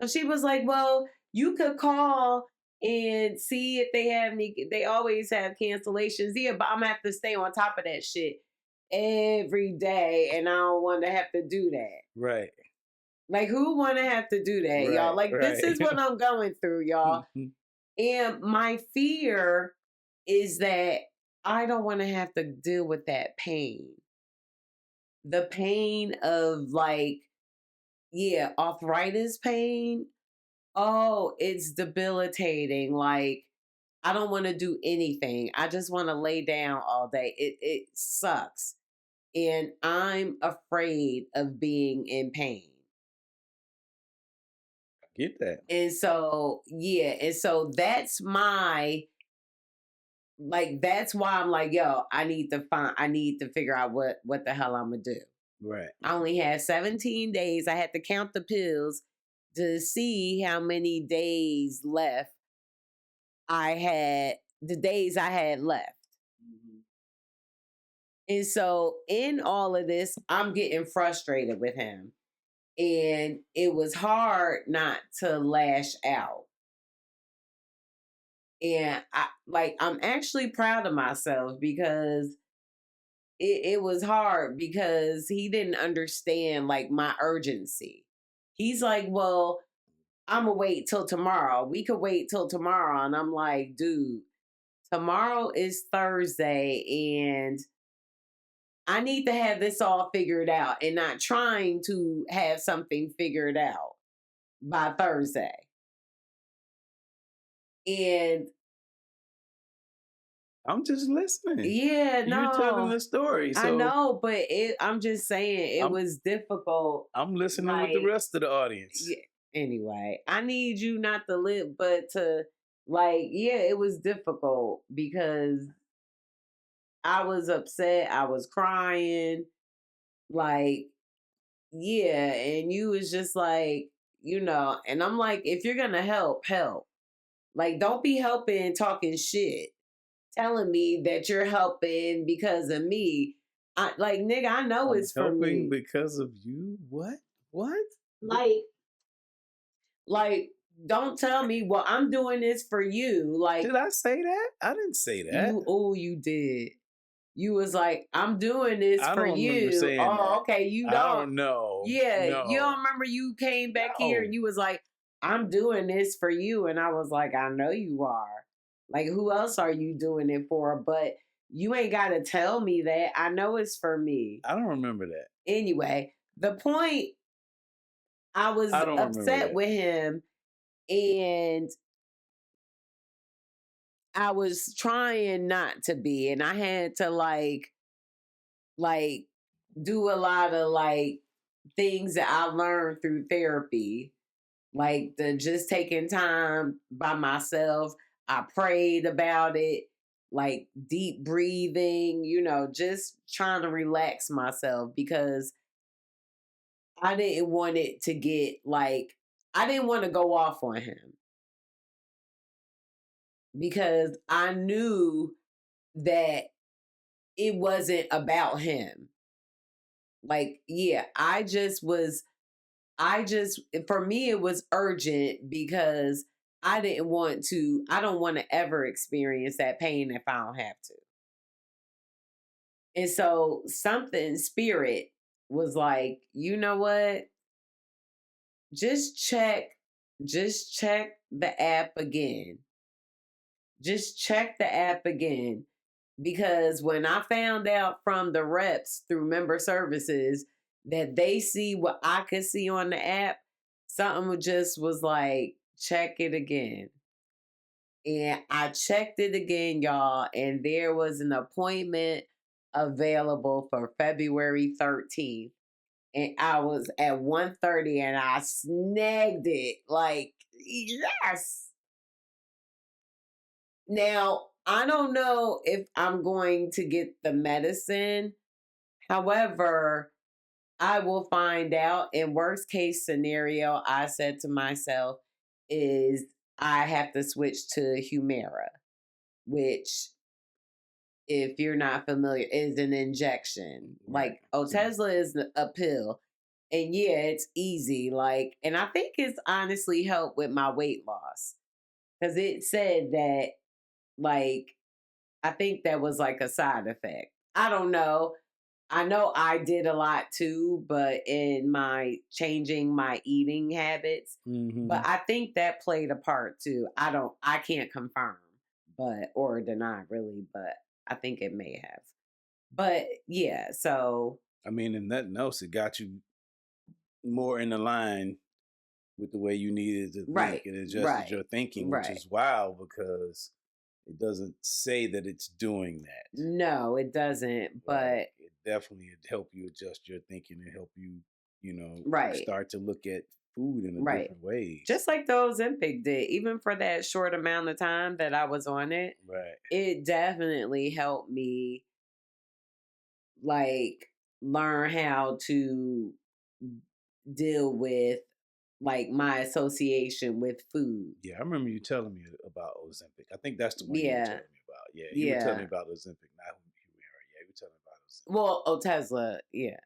S2: So she was like, well, you could call and see if they have any, they always have cancellations. Yeah, but I'm gonna have to stay on top of that shit every day. And I don't want to have to do that.
S3: Right.
S2: Like, who want to have to do that, y'all? Like, this is what I'm going through, y'all. And my fear is that I don't want to have to deal with that pain. The pain of like, yeah, arthritis pain. Oh, it's debilitating. Like, I don't want to do anything. I just want to lay down all day. It sucks. And I'm afraid of being in pain.
S3: Get that.
S2: And so, yeah, and so that's my like that's why I'm like, yo, I need to figure out what the hell I'm gonna do.
S3: Right.
S2: I only had 17 days. I had to count the pills to see how many days left the days I had left. And so in all of this, I'm getting frustrated with him. And it was hard not to lash out. And I'm actually proud of myself because it was hard because he didn't understand like my urgency. He's like, well, I'm gonna wait till tomorrow. We could wait till tomorrow. And I'm like, dude, tomorrow is Thursday and I need to have this all figured out and not trying to have something figured out by Thursday. And
S3: I'm just listening.
S2: yeah, no.
S3: You're telling the story. So
S2: I know, but I'm just saying it was difficult.
S3: I'm listening with the rest of the audience.
S2: Yeah, anyway, I need you not to live, but to like, yeah, it was difficult because I was upset. I was crying. Like, yeah. And you was just like, and I'm like, if you're going to help, help. Like, don't be helping talking shit, telling me that you're helping because of me. Nigga, I know it's for me.
S3: Because of you? What?
S2: Like, don't tell me, well, I'm doing this for you. Like,
S3: did I say that? I didn't say that.
S2: You did. You was like, I'm doing this for you.
S3: That.
S2: Okay, you don't.
S3: I don't know.
S2: Yeah,
S3: no.
S2: You don't remember you came back here and you was like, I'm doing this for you. And I was like, I know you are. Like, who else are you doing it for? But you ain't got to tell me that. I know it's for me.
S3: I don't remember that.
S2: Anyway, the point, I was upset with him and I was trying not to be. And I had to like do a lot of like things that I learned through therapy, like the just taking time by myself. I prayed about it, like deep breathing, just trying to relax myself because I didn't want it to get like, I didn't want to go off on him because I knew that it wasn't about him. Like, yeah, for me, it was urgent because I don't want to ever experience that pain if I don't have to. And so spirit was like, you know what? Just check the app again. Just check the app again. Because when I found out from the reps through member services that they see what I could see on the app, something just was like, check it again. And I checked it again, y'all, and there was an appointment available for February 13th. And I was at 1:30 and I snagged it. Like, yes. Now, I don't know if I'm going to get the medicine. However, I will find out. In worst case scenario, I said to myself, is I have to switch to Humira, which, if you're not familiar, is an injection.
S3: Right.
S2: Like Otezla is a pill. And yeah, it's easy. Like, and I think it's honestly helped with my weight loss. Because it said that, like, I think that was like a side effect. I don't know. I know I did a lot too, but in my changing my eating habits.
S3: Mm-hmm.
S2: But I think that played a part too. I can't confirm, or deny really, but I think it may have. But yeah, so.
S3: I mean, if nothing else, it got you more in the line with the way you needed to think. It adjusted your thinking, which is wild because it doesn't say that it's doing that.
S2: No, it doesn't. But
S3: it definitely help you adjust your thinking and help you, start to look at food in a different way.
S2: Just like the Ozempic did, even for that short amount of time that I was on it.
S3: Right.
S2: It definitely helped me, like, learn how to deal with, like, my association with food.
S3: Yeah, I remember you telling me about Ozempic. I think that's the one you were telling me about. Yeah, you were telling me about Ozempic, not Humira. Yeah, you were telling me about Ozempic.
S2: Well, Otezla, yeah.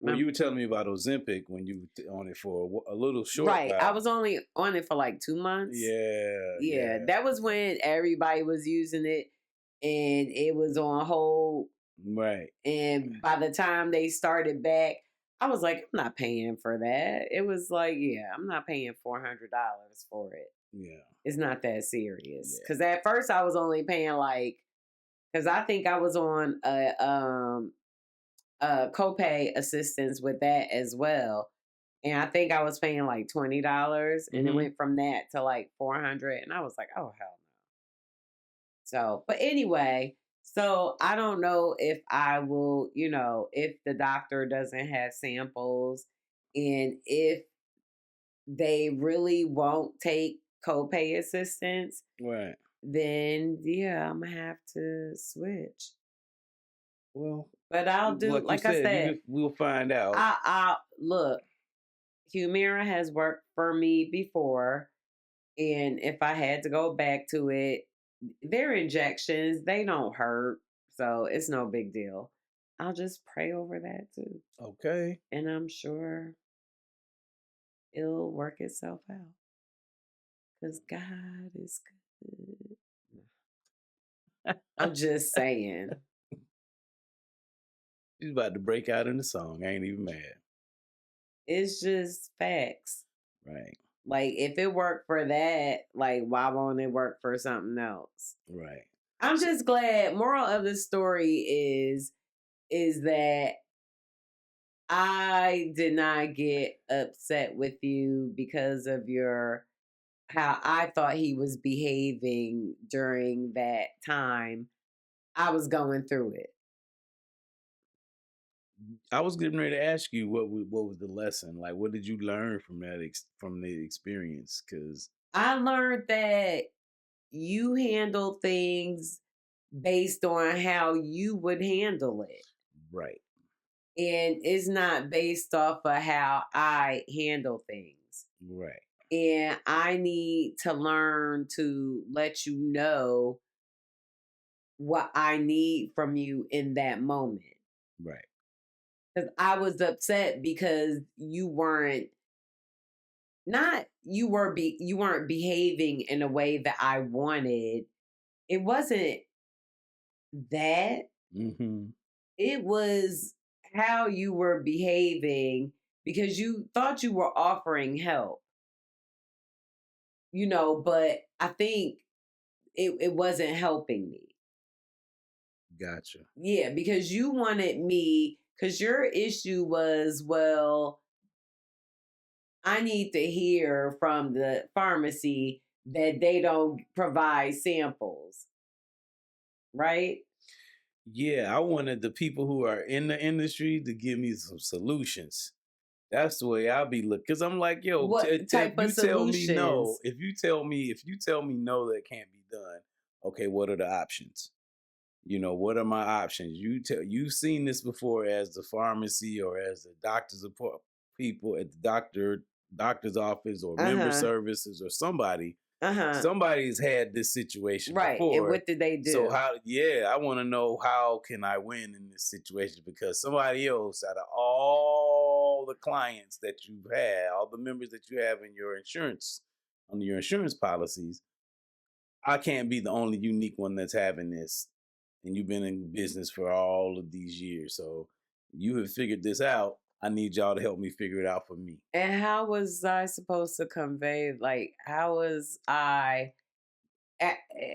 S3: Well, you were telling me about Ozempic when you were on it for a little short
S2: while.
S3: Right,
S2: I was only on it for like 2 months.
S3: Yeah.
S2: That was when everybody was using it, and it was on hold.
S3: Right.
S2: And by the time they started back, I was like, I'm not paying for that. It was like, yeah, I'm not paying $400 for it.
S3: Yeah.
S2: It's not that serious. Because at first I was only paying because I think I was on a copay assistance with that as well. And I think I was paying like $20, and it went from that to like $400. And I was like, oh, hell no. So, but anyway, so I don't know if I will, if the doctor doesn't have samples and if they really won't take copay assistance.
S3: Right.
S2: Then, yeah, I'm going to have to switch.
S3: Well,
S2: but I'll do, like I said,
S3: we'll find out.
S2: I look, Humira has worked for me before. And if I had to go back to it, their injections, they don't hurt. So it's no big deal. I'll just pray over that too.
S3: Okay.
S2: And I'm sure it'll work itself out. Because God is good. I'm just saying.
S3: She's about to break out in the song. I ain't even mad.
S2: It's just facts.
S3: Right.
S2: Like, if it worked for that, like, why won't it work for something else?
S3: Right.
S2: I'm just glad. Moral of the story is that I did not get upset with you because of how I thought he was behaving during that time. I was going through it.
S3: I was getting ready to ask you what was the lesson? Like, what did you learn from from the experience? Because
S2: I learned that you handle things based on how you would handle it.
S3: right,
S2: And it's not based off of how I handle things.
S3: right,
S2: And I need to learn to let you know what I need from you in that moment.
S3: right,
S2: Because I was upset because you weren't not you weren't behaving in a way that I wanted. It wasn't that.
S3: mm-hmm,
S2: It was how you were behaving because you thought you were offering help, but I think it wasn't helping me.
S3: gotcha.
S2: Yeah, because you wanted me, because your issue was, well, I need to hear from the pharmacy that they don't provide samples, right?
S3: Yeah, I wanted the people who are in the industry to give me some solutions. That's the way I'll be looking. Because I'm like, yo,
S2: What
S3: if
S2: type
S3: you
S2: of
S3: tell me no,
S2: solutions?
S3: if you tell me no, that can't be done. Okay, what are the options? What are my options? You've seen this before as the pharmacy or as the people at the doctor's office or
S2: Uh
S3: member
S2: huh.
S3: services or somebody.
S2: Uh huh.
S3: Somebody's had this situation
S2: Right. And
S3: before.
S2: what did they
S3: So
S2: do?
S3: how? Yeah, I want to know how can I win in this situation because somebody else out of all the clients that you've had, all the members that you have in your insurance on your insurance policies, I can't be the only unique one that's having this. And you've been in business for all of these years. So you have figured this out. I need y'all to help me figure it out for me.
S2: And how was I supposed to convey? Like, how was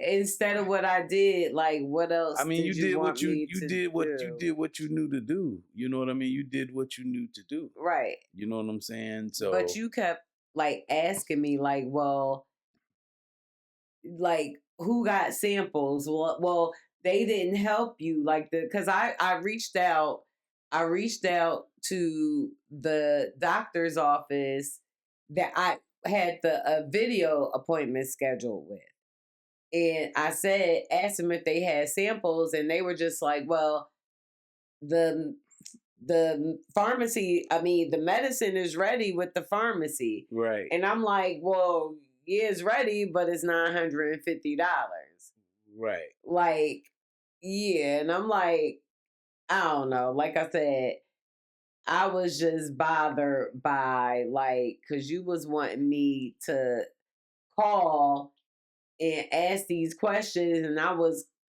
S2: instead of what I did? Like, what
S3: I
S2: else
S3: mean,
S2: did
S3: you
S2: you
S3: did
S2: want
S3: what you
S2: me
S3: you
S2: to
S3: did what you
S2: do?
S3: did what you knew to do. You know what I mean? You did what you knew to do.
S2: Right.
S3: You know what I'm saying?
S2: But
S3: So
S2: you kept like asking me, like, well, like who got samples? Well, they didn't help you, like because I reached out to the doctor's office that I had the video appointment scheduled with. And I asked them if they had samples, and they were just like, well, the pharmacy, I mean, the medicine is ready with the pharmacy.
S3: right,
S2: And I'm like, well, yeah, it's ready, but it's $950.
S3: right,
S2: Like, yeah. And I'm like, I don't know. Like I said, I was just bothered by, like, because you was wanting me to call and ask these questions, and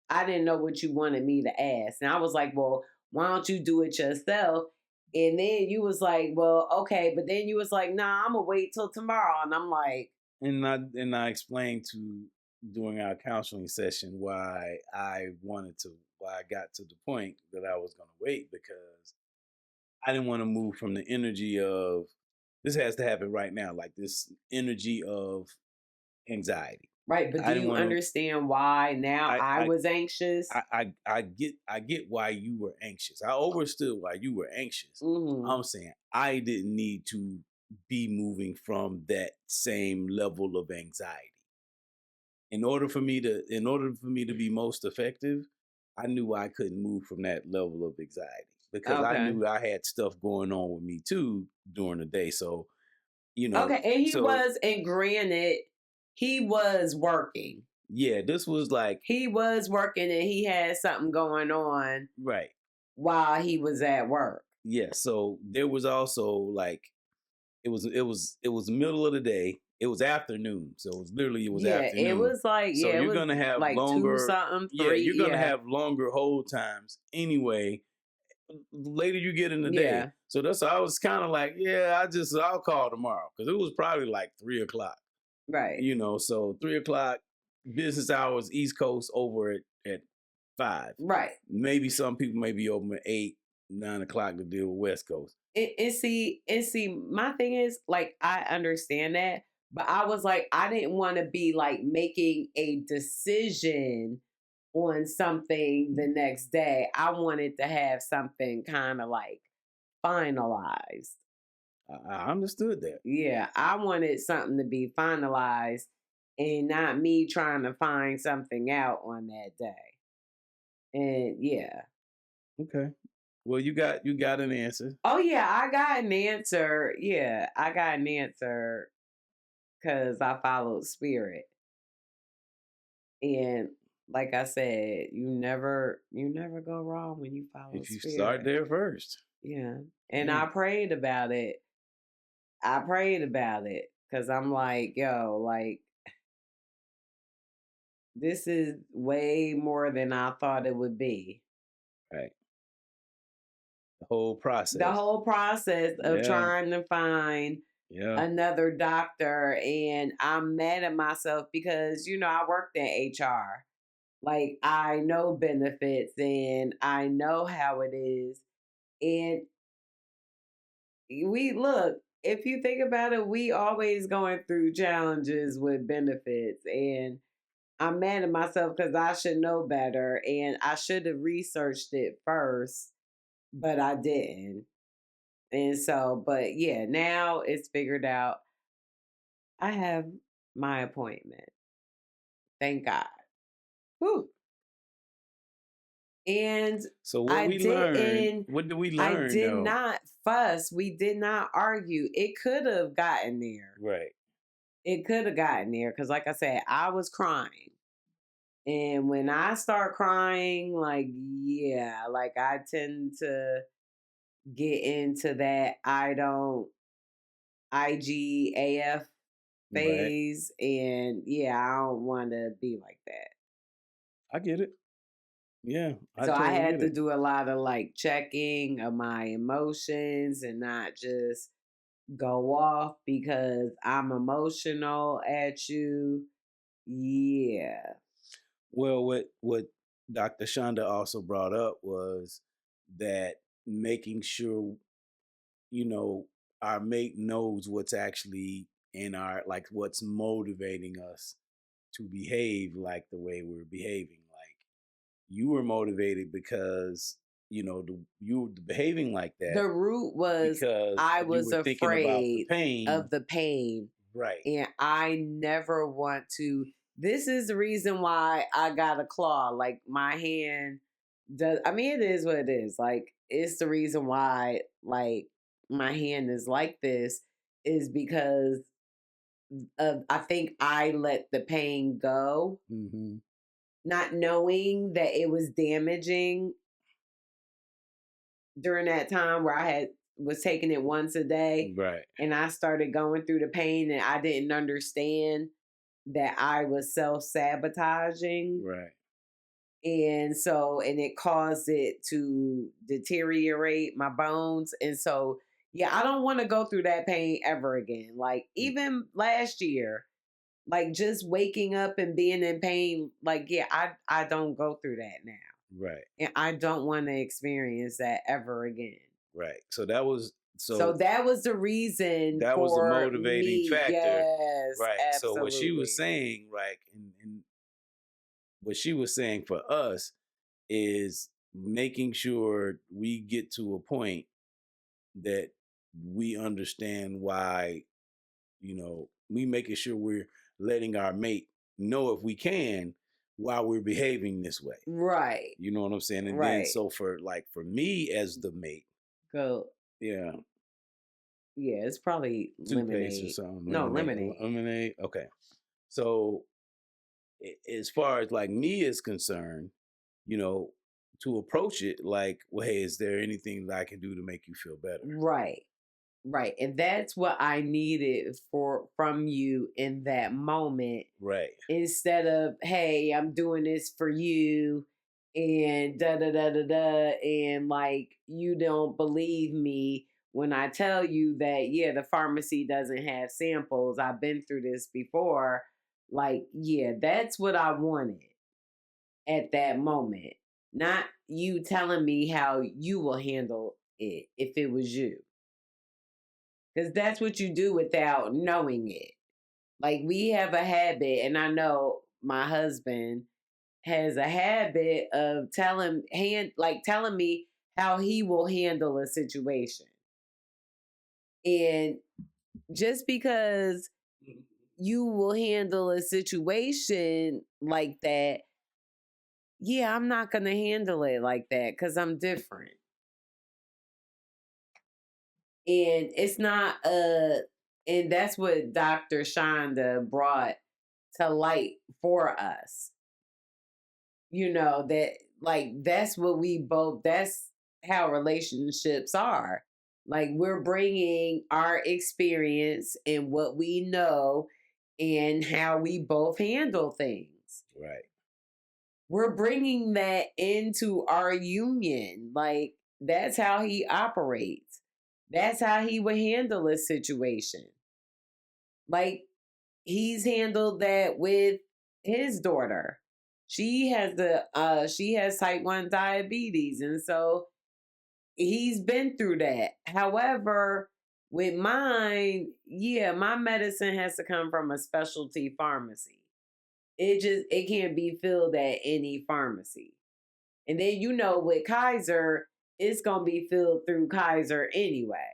S2: I didn't know what you wanted me to ask. And I was like, well, why don't you do it yourself? And then you was like, well, okay, but then you was like, nah, I'm gonna wait till tomorrow. And I'm like,
S3: and I explained to during our counseling session why I got to the point that I was going to wait because I didn't want to move from the energy of this has to happen right now, like this energy of anxiety.
S2: right, but do
S3: I didn't
S2: you
S3: want to.
S2: understand why now
S3: I
S2: I
S3: I
S2: was anxious?
S3: I get why you were anxious. I understood why you were anxious.
S2: Hmm.
S3: I'm saying I didn't need to be moving from that same level of anxiety. In order for me to be most effective, I knew I couldn't move from that level of anxiety because I
S2: Okay.
S3: knew I had stuff going on with me too during the day. So,
S2: Okay. And
S3: so
S2: and granted, he was working.
S3: yeah, this was like
S2: He was working and he had something going on
S3: right.
S2: while he was at work.
S3: Yeah, so there was also like it was middle of the day. It was afternoon. So it was
S2: Yeah, it
S3: afternoon.
S2: was like,
S3: So
S2: yeah, it
S3: you're
S2: was
S3: gonna have
S2: like two
S3: longer
S2: something,
S3: yeah,
S2: three.
S3: you're gonna
S2: Yeah.
S3: have longer hold times anyway. Later you get in the day.
S2: Yeah.
S3: So that's I was kind of like, yeah, I'll call tomorrow. Cause it was probably like 3 o'clock.
S2: Right.
S3: So 3 o'clock, business hours, East Coast over at 5.
S2: Right.
S3: Maybe some people may be open at 8, 9 o'clock to deal with West Coast.
S2: And see, my thing is, like, I understand that, but I was like, I didn't want to be like making a decision on something the next day. I wanted to have something kind of like finalized.
S3: I understood that.
S2: Yeah, I wanted something to be finalized and not me trying to find something out on that day. And yeah.
S3: Okay. Well, you got an answer.
S2: Oh yeah, I got an answer. Yeah, I got an answer because I followed spirit. And like I said, you never go wrong when you follow
S3: If you start
S2: spirit.
S3: there first.
S2: Yeah. And
S3: Yeah.
S2: I prayed about it. Because I'm like, yo, like, this is way more than I thought it would be.
S3: Right. The whole process.
S2: The whole process of
S3: Yeah.
S2: trying to find another doctor. And I'm mad at myself because, I worked in HR. Like, I know benefits and I know how it is. And if you think about it, we always going through challenges with benefits. And I'm mad at myself because I should know better and I should have researched it first, but I didn't. And so, but yeah, now it's figured out. I have my appointment. Thank God. Whew. And
S3: so what did we learn?
S2: I did not fuss. We did not argue. It could have gotten there.
S3: Right.
S2: It could have gotten there because, like I said, I was crying. And when I start crying, like, yeah, like I tend to get into that IGAF phase. Right. And yeah, I don't want to be like that.
S3: I get it. Yeah.
S2: So I had to do a lot of like checking of my emotions and not just go off because I'm emotional at you. Yeah.
S3: Well, what Dr. Shonda also brought up was that making sure, our mate knows what's actually in our, like, what's motivating us to behave like the way we're behaving. Like, you were motivated because, you were behaving like that.
S2: The root was
S3: because
S2: I was afraid of the pain.
S3: Right.
S2: And I never want to. This is the reason why I got a claw. Like my hand does. I mean, it is what it is. Like it's the reason why, like my hand is like this, is because of I think I let the pain go, not knowing that it was damaging during that time where I was taking it once a day.
S3: Right.
S2: And I started going through the pain and I didn't understand that I was self-sabotaging.
S3: Right.
S2: And it caused it to deteriorate my bones. And so, yeah, I don't want to go through that pain ever again. Like even last year, like just waking up and being in pain, like, yeah, I don't go through that now.
S3: Right.
S2: And I don't want to experience that ever again.
S3: Right. So that was
S2: that was the reason.
S3: That was the motivating factor.
S2: Yes.
S3: Right.
S2: Absolutely.
S3: So what she was saying, right, and what she was saying for us is making sure we get to a point that we understand why, we making sure we're letting our mate know if we can why we're behaving this way.
S2: Right.
S3: You know what I'm saying? And
S2: right.
S3: Then so for me as the mate.
S2: Go.
S3: Yeah.
S2: Yeah, it's probably lemonade.
S3: Or something.
S2: No, lemonade.
S3: Lemonade. Okay. So as far as like me is concerned, to approach it like, well, hey, is there anything that I can do to make you feel better?
S2: Right. Right. And that's what I needed from you in that moment.
S3: Right.
S2: Instead of, hey, I'm doing this for you and da da da da da. And like, you don't believe me when I tell you that, yeah, the pharmacy doesn't have samples. I've been through this before. Like, yeah, that's what I wanted at that moment. Not you telling me how you will handle it if it was you. Because that's what you do without knowing it. Like we have a habit, and I know my husband has a habit of telling me how he will handle a situation. And just because you will handle a situation like that, yeah, I'm not going to handle it like that because I'm different. And it's not and that's what Dr. Shonda brought to light for us. You know, that like that's what we both, that's how relationships are. Like we're bringing our experience and what we know and how we both handle things.
S3: Right.
S2: We're bringing that into our union. Like that's how he operates. That's how he would handle a situation. Like he's handled that with his daughter. She has type 1 diabetes, and so he's been through that. However, with mine, yeah, my medicine has to come from a specialty pharmacy. It can't be filled at any pharmacy. And then with Kaiser, it's gonna be filled through Kaiser anyway.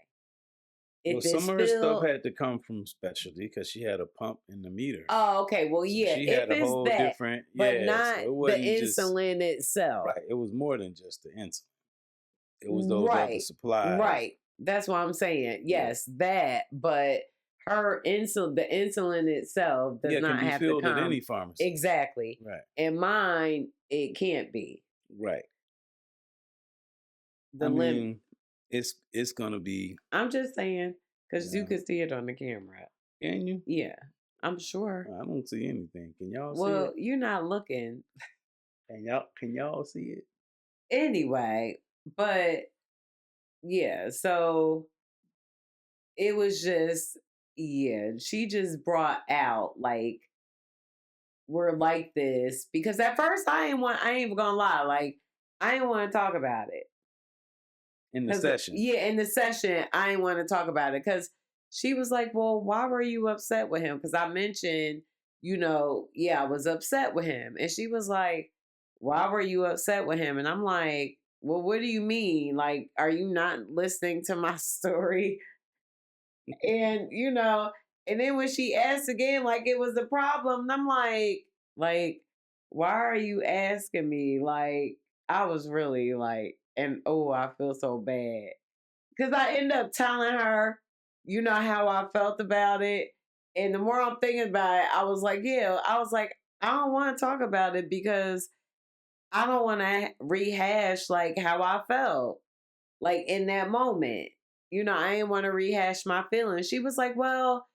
S3: Well, some of her stuff had to come from specialty because she had a pump in the meter.
S2: Oh, okay. Well, yeah,
S3: she had a whole different,
S2: but not
S3: so
S2: the insulin itself.
S3: Right. It was more than just the insulin. It was those other supplies.
S2: Right. That's what I'm saying. Yes, that. But the insulin itself does not have to come
S3: at any pharmacy.
S2: Exactly.
S3: Right.
S2: And mine, it can't be.
S3: Right. It's gonna be.
S2: I'm just saying because you can see it on the camera.
S3: Can you?
S2: Yeah, I'm sure.
S3: I don't see anything. Can y'all see it?
S2: Well, you're not looking.
S3: Can y'all see it?
S2: Anyway, but yeah, so it was just she just brought out like we're like this because at first I ain't even gonna lie, like I didn't want to talk about it.
S3: In the session.
S2: Yeah, in the session, I didn't want to talk about it because she was like, well, why were you upset with him? Because I mentioned, I was upset with him. And she was like, why were you upset with him? And I'm like, well, what do you mean? Like, are you not listening to my story? And, and then when she asked again, like it was a problem, I'm like, why are you asking me? Like, I was really like, and I feel so bad. Because I end up telling her, how I felt about it. And the more I'm thinking about it, I was like, I don't want to talk about it because I don't want to rehash like how I felt like in that moment. I didn't want to rehash my feelings. She was like, well,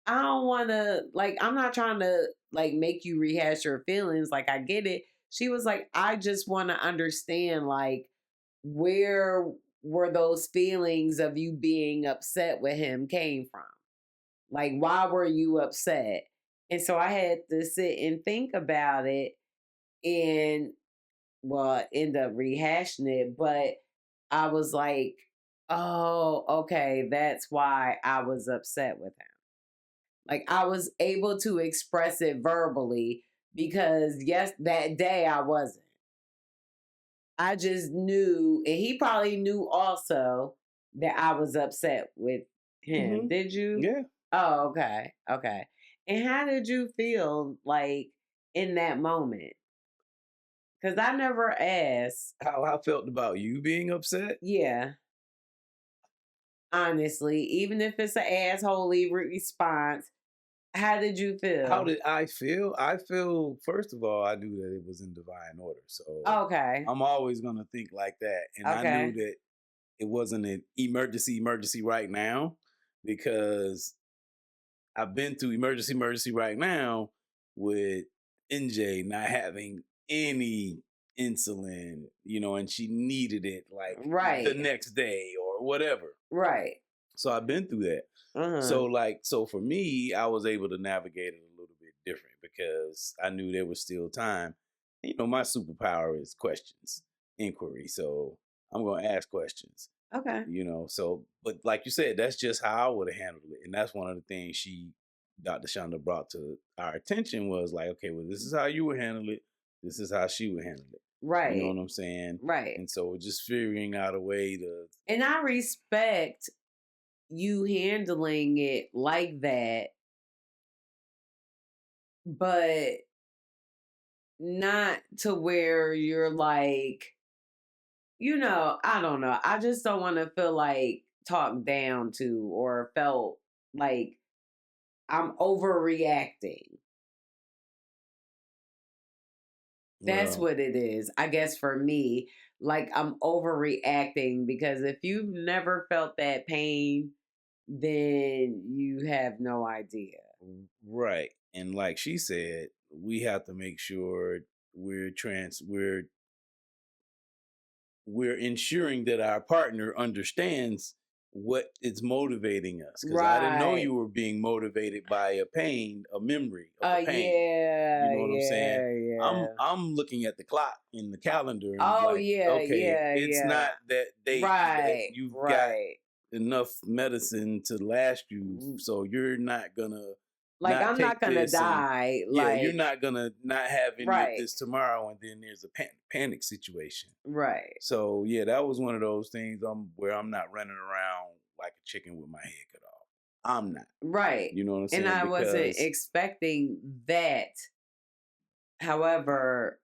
S2: I don't want to, like, I'm not trying to like make you rehash your feelings. Like, I get it. She was like, I just want to understand, like, where were those feelings of you being upset with him came from? Like, why were you upset? And so I had to sit and think about it and, well, end up rehashing it. But I was like, oh, okay, that's why I was upset with him. Like, I was able to express it verbally because, yes, that day I wasn't. I just knew, and he probably knew also that I was upset with him. Mm-hmm. Did you?
S3: Yeah.
S2: Oh, okay. Okay. And how did you feel like in that moment? Because I never asked.
S3: How I felt about you being upset?
S2: Yeah. Honestly, even if it's an assholey response, how did you feel?
S3: How did I feel? I feel, first of all, I knew that it was in divine order. So
S2: okay,
S3: I'm always going to think like that. And I knew that it wasn't an emergency right now because I've been through emergency right now with NJ not having any insulin, and she needed it like the next day or whatever.
S2: Right.
S3: So I've been through that. Uh-huh. So for me, I was able to navigate it a little bit different because I knew there was still time. My superpower is questions, inquiry. So I'm going to ask questions.
S2: Okay.
S3: But like you said, that's just how I would have handled it. And that's one of the things Dr. Shonda brought to our attention was like, okay, well, this is how you would handle it. This is how she would handle it.
S2: Right.
S3: You know what I'm saying?
S2: Right.
S3: And so just figuring out a way to.
S2: And I respect you handling it like that, but not to where you're like, I don't know. I just don't want to feel like talked down to or felt like I'm overreacting. That's
S3: Well,
S2: what it is, I guess, for me. Like I'm overreacting because if you've never felt that pain, then you have no idea.
S3: right. And like she said, we have to make sure we're trans we're ensuring that our partner understands what is motivating us. Because I didn't know
S2: Right.
S3: you were being motivated by a memory of a pain. You
S2: Yeah,
S3: know what I'm saying?
S2: yeah.
S3: I'm looking at the clock in the calendar and
S2: Oh,
S3: like,
S2: yeah,
S3: okay,
S2: yeah,
S3: it's
S2: yeah.
S3: not that date that
S2: Right,
S3: you've got
S2: right.
S3: enough medicine to last you, so you're not gonna
S2: Like,
S3: not
S2: I'm not
S3: take
S2: gonna
S3: this. And
S2: die,
S3: yeah, you're
S2: like,
S3: not gonna not have any of
S2: right,
S3: this tomorrow, and then there's a panic situation.
S2: right,
S3: So yeah, that was one of those things where I'm not running around like a chicken with my head cut off. I'm not.
S2: right.
S3: You know what I'm
S2: And
S3: saying?
S2: I wasn't
S3: Because
S2: expecting that. However,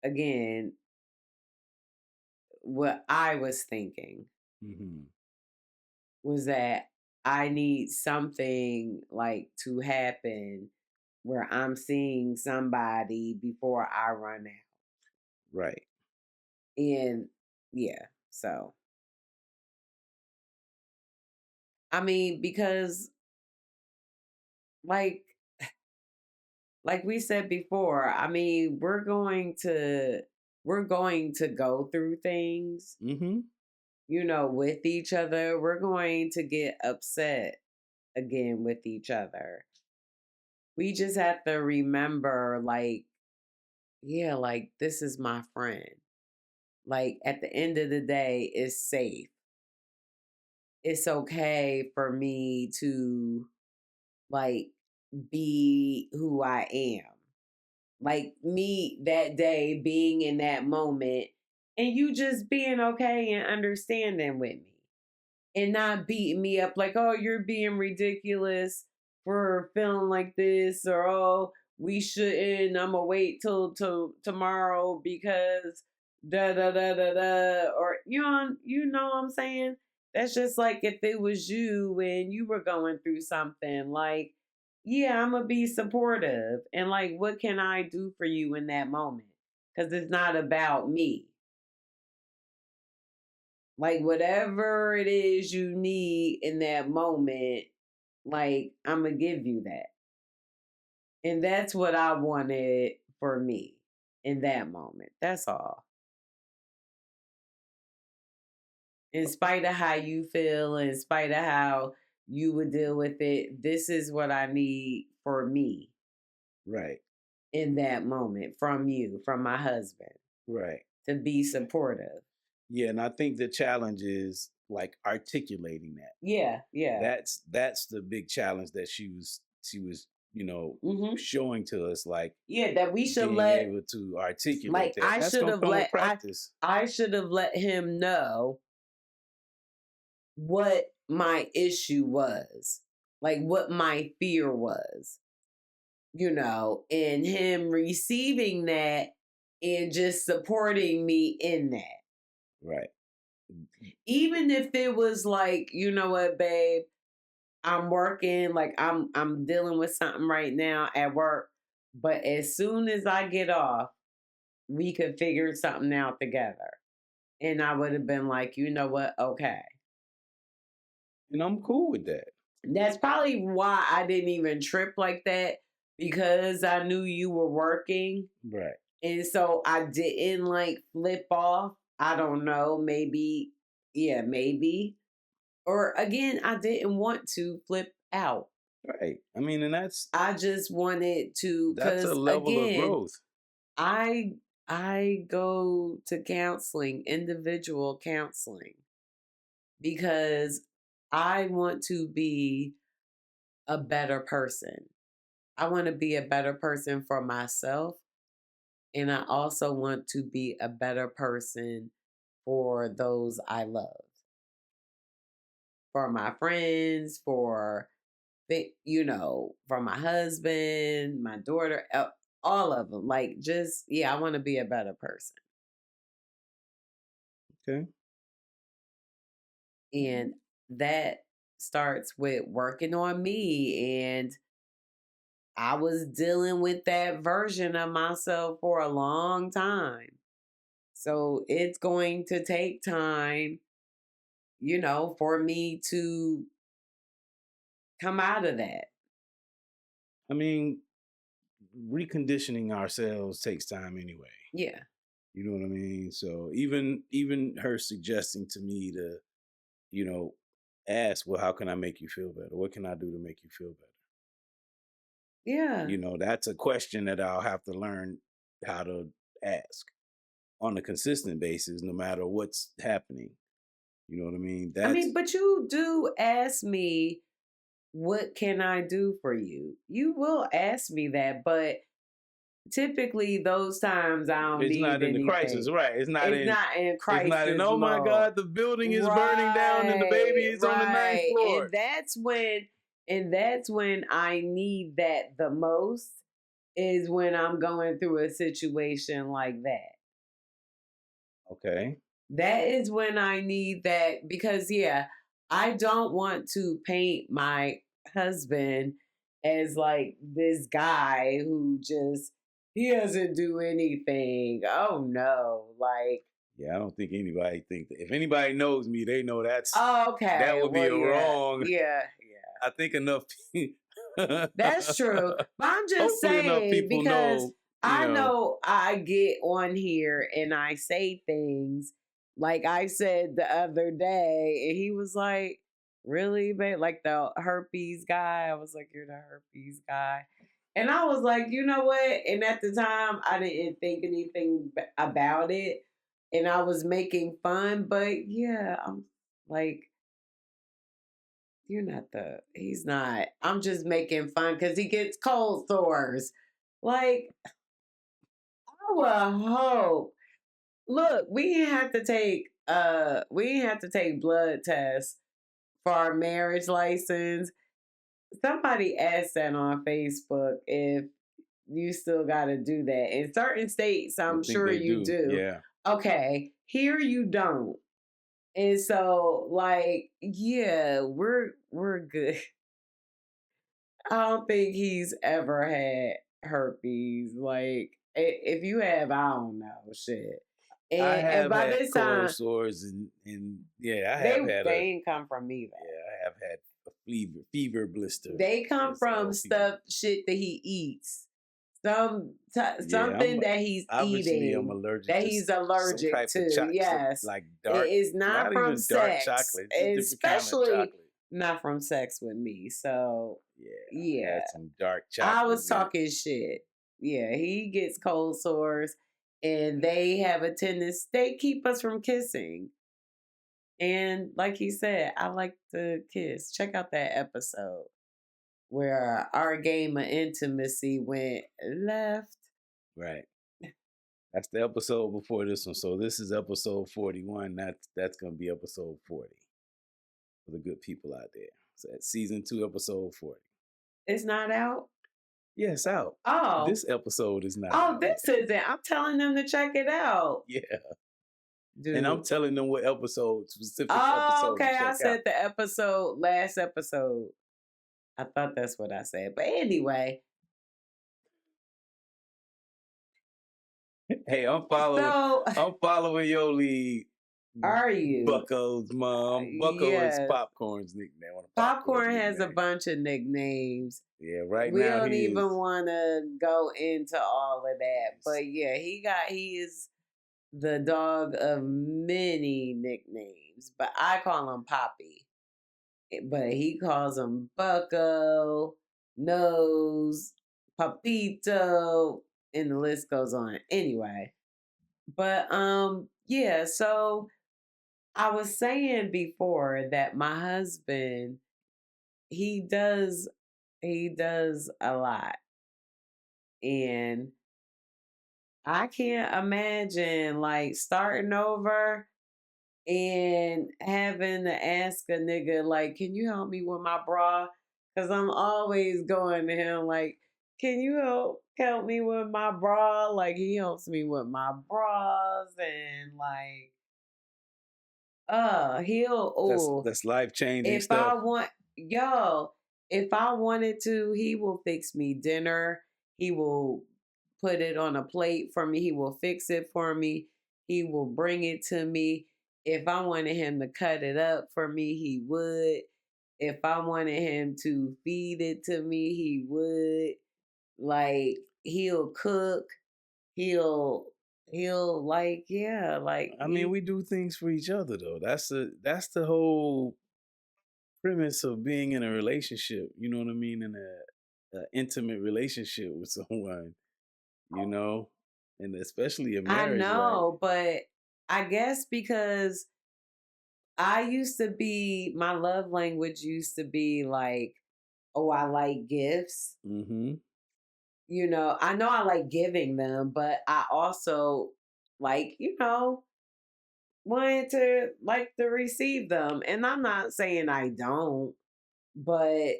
S2: again, what I was thinking
S3: mhm,
S2: was that I need something like to happen where I'm seeing somebody before I run out.
S3: right.
S2: And yeah, so I mean, because like like we said before, I mean, we're going to go through things,
S3: Mm-hmm.
S2: with each other. We're going to get upset again with each other. We just have to remember, like, yeah, like this is my friend. Like at the end of the day, it's safe. It's okay for me to like be who I am. Like me that day being in that moment and you just being okay and understanding with me and not beating me up like, oh, you're being ridiculous for feeling like this, or oh, we shouldn't. I'm gonna wait till tomorrow because da da da da da, or you know what I'm saying. That's just like if it was you and you were going through something. Like, yeah, I'm gonna be supportive and like, what can I do for you in that moment? Because it's not about me. Like whatever it is you need in that moment, like I'm gonna give you that. And that's what I wanted for me in that moment. That's all. In spite of how you feel, in spite of how you would deal with it, this is what I need for me
S3: Right.
S2: in that moment from you, from my husband,
S3: Right.
S2: to be supportive.
S3: Yeah, and I think the challenge is like articulating that.
S2: Yeah, yeah.
S3: That's the big challenge that she was
S2: Hmm.
S3: showing to us, like
S2: Yeah, that we should
S3: being
S2: let,
S3: able to articulate
S2: like,
S3: that. That's gonna come with practice.
S2: I should have let him know what my issue was, like what my fear was, and him receiving that and just supporting me in that.
S3: Right.
S2: Even if it was like, you know what, babe, I'm working, like I'm dealing with something right now at work, but as soon as I get off, we could figure something out together. And I would have been like, you know what, okay.
S3: And I'm cool with that.
S2: That's probably why I didn't even trip like that, because I knew you were working.
S3: Right.
S2: And so I didn't like flip off. I don't know. Maybe, yeah, maybe. Or again, I didn't want to flip out.
S3: Right. I mean, and
S2: I just wanted to,
S3: that's a
S2: because
S3: level of
S2: again,
S3: growth.
S2: I I go to counseling, individual counseling, because I want to be a better person. I want to be a better person for myself. And I also want to be a better person for those I love. for my friends, for my husband, my daughter, all of them. Like, just, I want to be a better person.
S3: Okay.
S2: And that starts with working on me. And I was dealing with that version of myself for a long time. So it's going to take time, for me to come out of that.
S3: I mean, reconditioning ourselves takes time anyway.
S2: Yeah.
S3: You know what I mean? So even her suggesting to me to, ask, well, how can I make you feel better? What can I do to make you feel better?
S2: Yeah.
S3: That's a question that I'll have to learn how to ask on a consistent basis, no matter what's happening. You know what I mean?
S2: But you do ask me, what can I do for you? You will ask me that, but typically those times I don't
S3: it's
S2: need
S3: not in
S2: anything.
S3: the crisis, right? It's not in
S2: crisis.
S3: It's not in, oh my
S2: mode.
S3: God, the building is burning down and the baby is on the 9th floor.
S2: And that's when I need that the most, is when I'm going through a situation like that.
S3: Okay.
S2: That is when I need that, because I don't want to paint my husband as like this guy who he doesn't do anything. Oh no, like.
S3: Yeah, I don't think anybody think that. If anybody knows me, they know that's
S2: Okay.
S3: that would be a wrong.
S2: Yeah.
S3: I think enough.
S2: That's true. But I'm just
S3: Hopefully enough
S2: saying,
S3: people
S2: because I
S3: know.
S2: know I get on here and I say things like I said the other day, and he was like, really, babe? Like the herpes guy. I was like, you're the herpes guy. And I was like, you know what? And at the time, I didn't think anything about it. And I was making fun. But yeah, I'm like, he's not. I'm just making fun because he gets cold sores. Like, I would hope. Look, we didn't have to take blood tests for our marriage license. Somebody asked that on Facebook if you still got to do that. In certain states, I'm sure you do.
S3: Yeah.
S2: Okay, here you don't. And so, like, yeah, we're good. I don't think he's ever had herpes. Like, if you have, I don't know, shit.
S3: I have
S2: And by
S3: had
S2: this
S3: cold
S2: time,
S3: sores and yeah,
S2: they ain't come from me. Though.
S3: Yeah, I have had a fever blister.
S2: They come from shit that he eats. Something that he's eating.
S3: I'm allergic.
S2: That he's allergic to. Yes,
S3: like dark.
S2: It is not from sex,
S3: dark chocolate,
S2: especially
S3: kind of
S2: not from sex with me. So
S3: I had some dark chocolate.
S2: I was talking shit. Yeah, he gets cold sores, and they have a tendency. They keep us from kissing. And like he said, I like to kiss. Check out that episode where our game of intimacy went left.
S3: Right. That's the episode before this one. So this is episode 41. That's going to be episode 40 for the good people out there. So that's season 2, episode 40.
S2: It's not out?
S3: Yeah, it's out.
S2: Oh.
S3: This episode is not out.
S2: Oh, this isn't. I'm telling them to check it out.
S3: Yeah.
S2: Dude.
S3: And I'm telling them what specific episode.
S2: Oh, okay. I said the last episode. I thought that's what I said. But anyway.
S3: Hey, I'm following your lead.
S2: Are you?
S3: Bucko's mom. Bucko is Popcorn's nickname.
S2: Popcorn has a bunch of nicknames.
S3: Yeah, right
S2: we
S3: now.
S2: We don't even want to go into all of that. But yeah, he is the dog of many nicknames. But I call him Poppy. But he calls him Bucko, Nose, Papito, and the list goes on. Anyway. But yeah, so I was saying before that my husband, he does a lot. And I can't imagine like starting over and having to ask a nigga, like, can you help me with my bra? Because I'm always going to him, like, can you help me with my bra? Like, he helps me with my bras and like,
S3: That's life changing
S2: if I
S3: stuff.
S2: want, yo, if I wanted to, he will fix me dinner. He will put it on a plate for me. He will fix it for me. He will bring it to me. If I wanted him to cut it up for me, he would. If I wanted him to feed it to me, he would. Like, he'll cook. He'll like, yeah, like
S3: I mean, we do things for each other though. That's the whole premise of being in a relationship. You know what I mean? In a intimate relationship with someone. You know, and especially a
S2: I
S3: marriage. Like,
S2: know, but I guess because I used to be, my love language used to be like, oh, I like gifts.
S3: mm-hmm.
S2: You know, I know I like giving them, but I also like, wanted to like to receive them. And I'm not saying I don't, but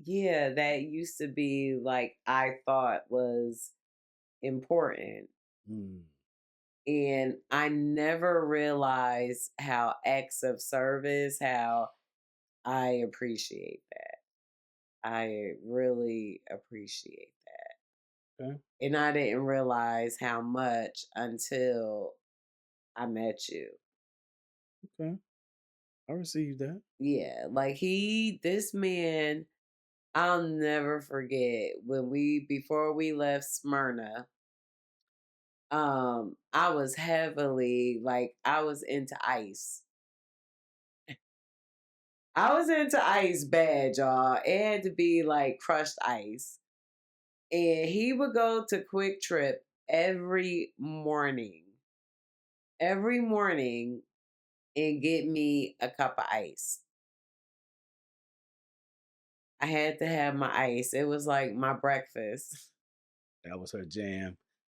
S2: yeah, that used to be like I thought was important.
S3: Mm.
S2: And I never realized how acts of service, how I appreciate that. I really appreciate that.
S3: Okay.
S2: And I didn't realize how much until I met you.
S3: Okay. I received that.
S2: Yeah, like this man, I'll never forget when before we left Smyrna, I was heavily, like, I was into ice. I was into ice bad, y'all. It had to be like crushed ice. And he would go to Quick Trip every morning, and get me a cup of ice. I had to have my ice. It was like my breakfast.
S3: That was her jam.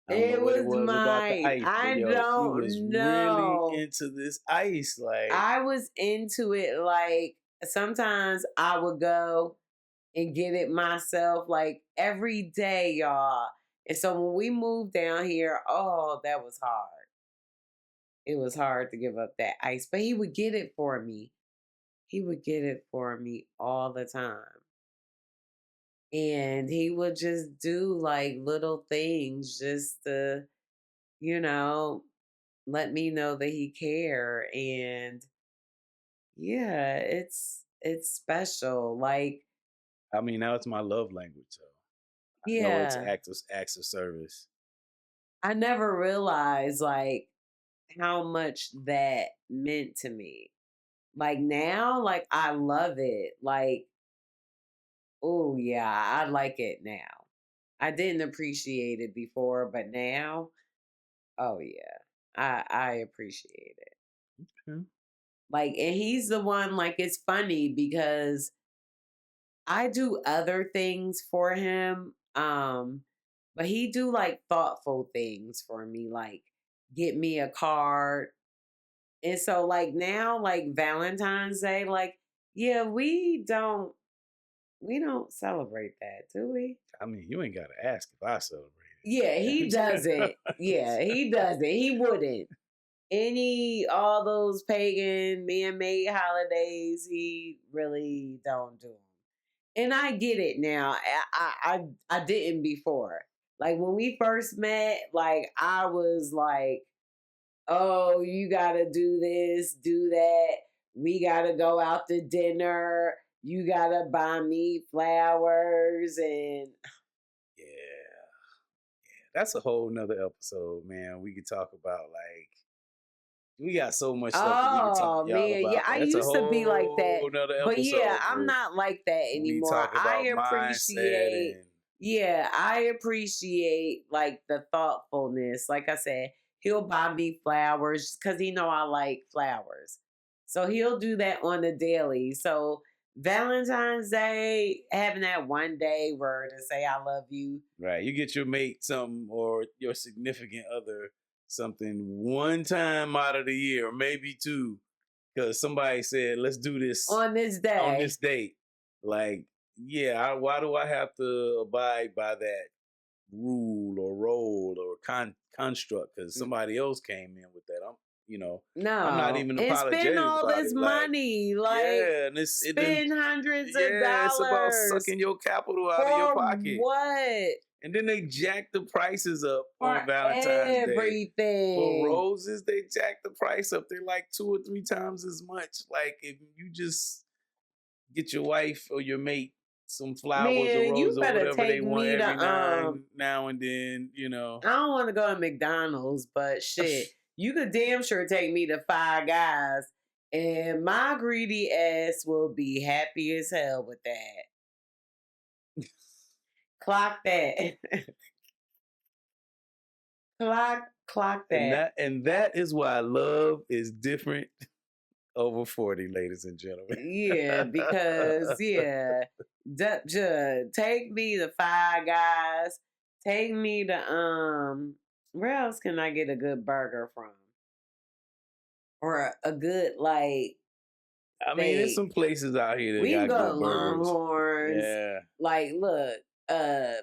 S3: I don't know
S2: It
S3: what it
S2: was
S3: was about the ice, but
S2: I
S3: yo, she was
S2: don't
S3: really
S2: know.
S3: into this ice. Like,
S2: I was into it. Like, sometimes I would go and get it myself, like every day, y'all. And so when we moved down here, oh, that was hard. It was hard to give up that ice, but he would get it for me. He would get it for me all the time. And he would just do like little things just to, you know, let me know that he cared. And yeah, it's special. Like,
S3: I mean, now it's my love language. So I know it's
S2: yeah,
S3: acts of service.
S2: I never realized like how much that meant to me. Like now, like I love it. Like, oh yeah, I like it now. I didn't appreciate it before, but now, oh yeah, I appreciate it.
S3: Okay.
S2: Like, and he's the one. Like, it's funny because I do other things for him, but he do like thoughtful things for me, like get me a card. And so, like now, like Valentine's Day, like yeah, we don't celebrate that, do we?
S3: I mean, you ain't got to ask if I celebrate
S2: Yeah, he doesn't. Yeah, he doesn't. He wouldn't. All those pagan man-made holidays, he really don't do them. And I get it now. I didn't before. Like when we first met, like I was like, "Oh, you got to do this, do that. We got to go out to dinner. You got to buy me flowers and
S3: Yeah, that's a whole nother episode, man. We could talk about like we got so much stuff that we could talk
S2: oh
S3: to y'all
S2: man, yeah,
S3: about.
S2: I
S3: That's a
S2: used to be like that.
S3: whole nother
S2: But yeah,
S3: episode,
S2: I'm
S3: bro.
S2: not like that
S3: We
S2: anymore.
S3: talk about mindset and
S2: I appreciate like the thoughtfulness. Like I said, he'll buy me flowers cuz he know I like flowers. So he'll do that on the daily. So Valentine's Day, having that one day where to say I love you.
S3: right. You get your mate something or your significant other something one time out of the year, or maybe two, because somebody said, let's do this
S2: on this day.
S3: On this date. Like, yeah, why do I have to abide by that rule or role or construct? Because somebody else came in with that. I'm not even apologetic.
S2: Spend all this money,
S3: and
S2: spend hundreds of dollars.
S3: It's about sucking your capital out of your pocket.
S2: What?
S3: And then they jack the prices up on Valentine's
S2: Day.
S3: For roses, they jack the price up. They're like 2 or 3 times as much. Like, if you just get your wife or your mate some flowers or roses or whatever they want every now and then,
S2: I don't want to go to McDonald's, but shit, you could damn sure take me to Five Guys, and my greedy ass will be happy as hell with that. Clock that. Clock that.
S3: And that is why love is different over 40, ladies and gentlemen.
S2: Yeah, because take me to Five Guys. Take me to where else can I get a good burger from? Or a good steak.
S3: There's some places out here that
S2: we
S3: got
S2: can go
S3: good
S2: to Longhorns.
S3: burgers. Yeah.
S2: Like, look, I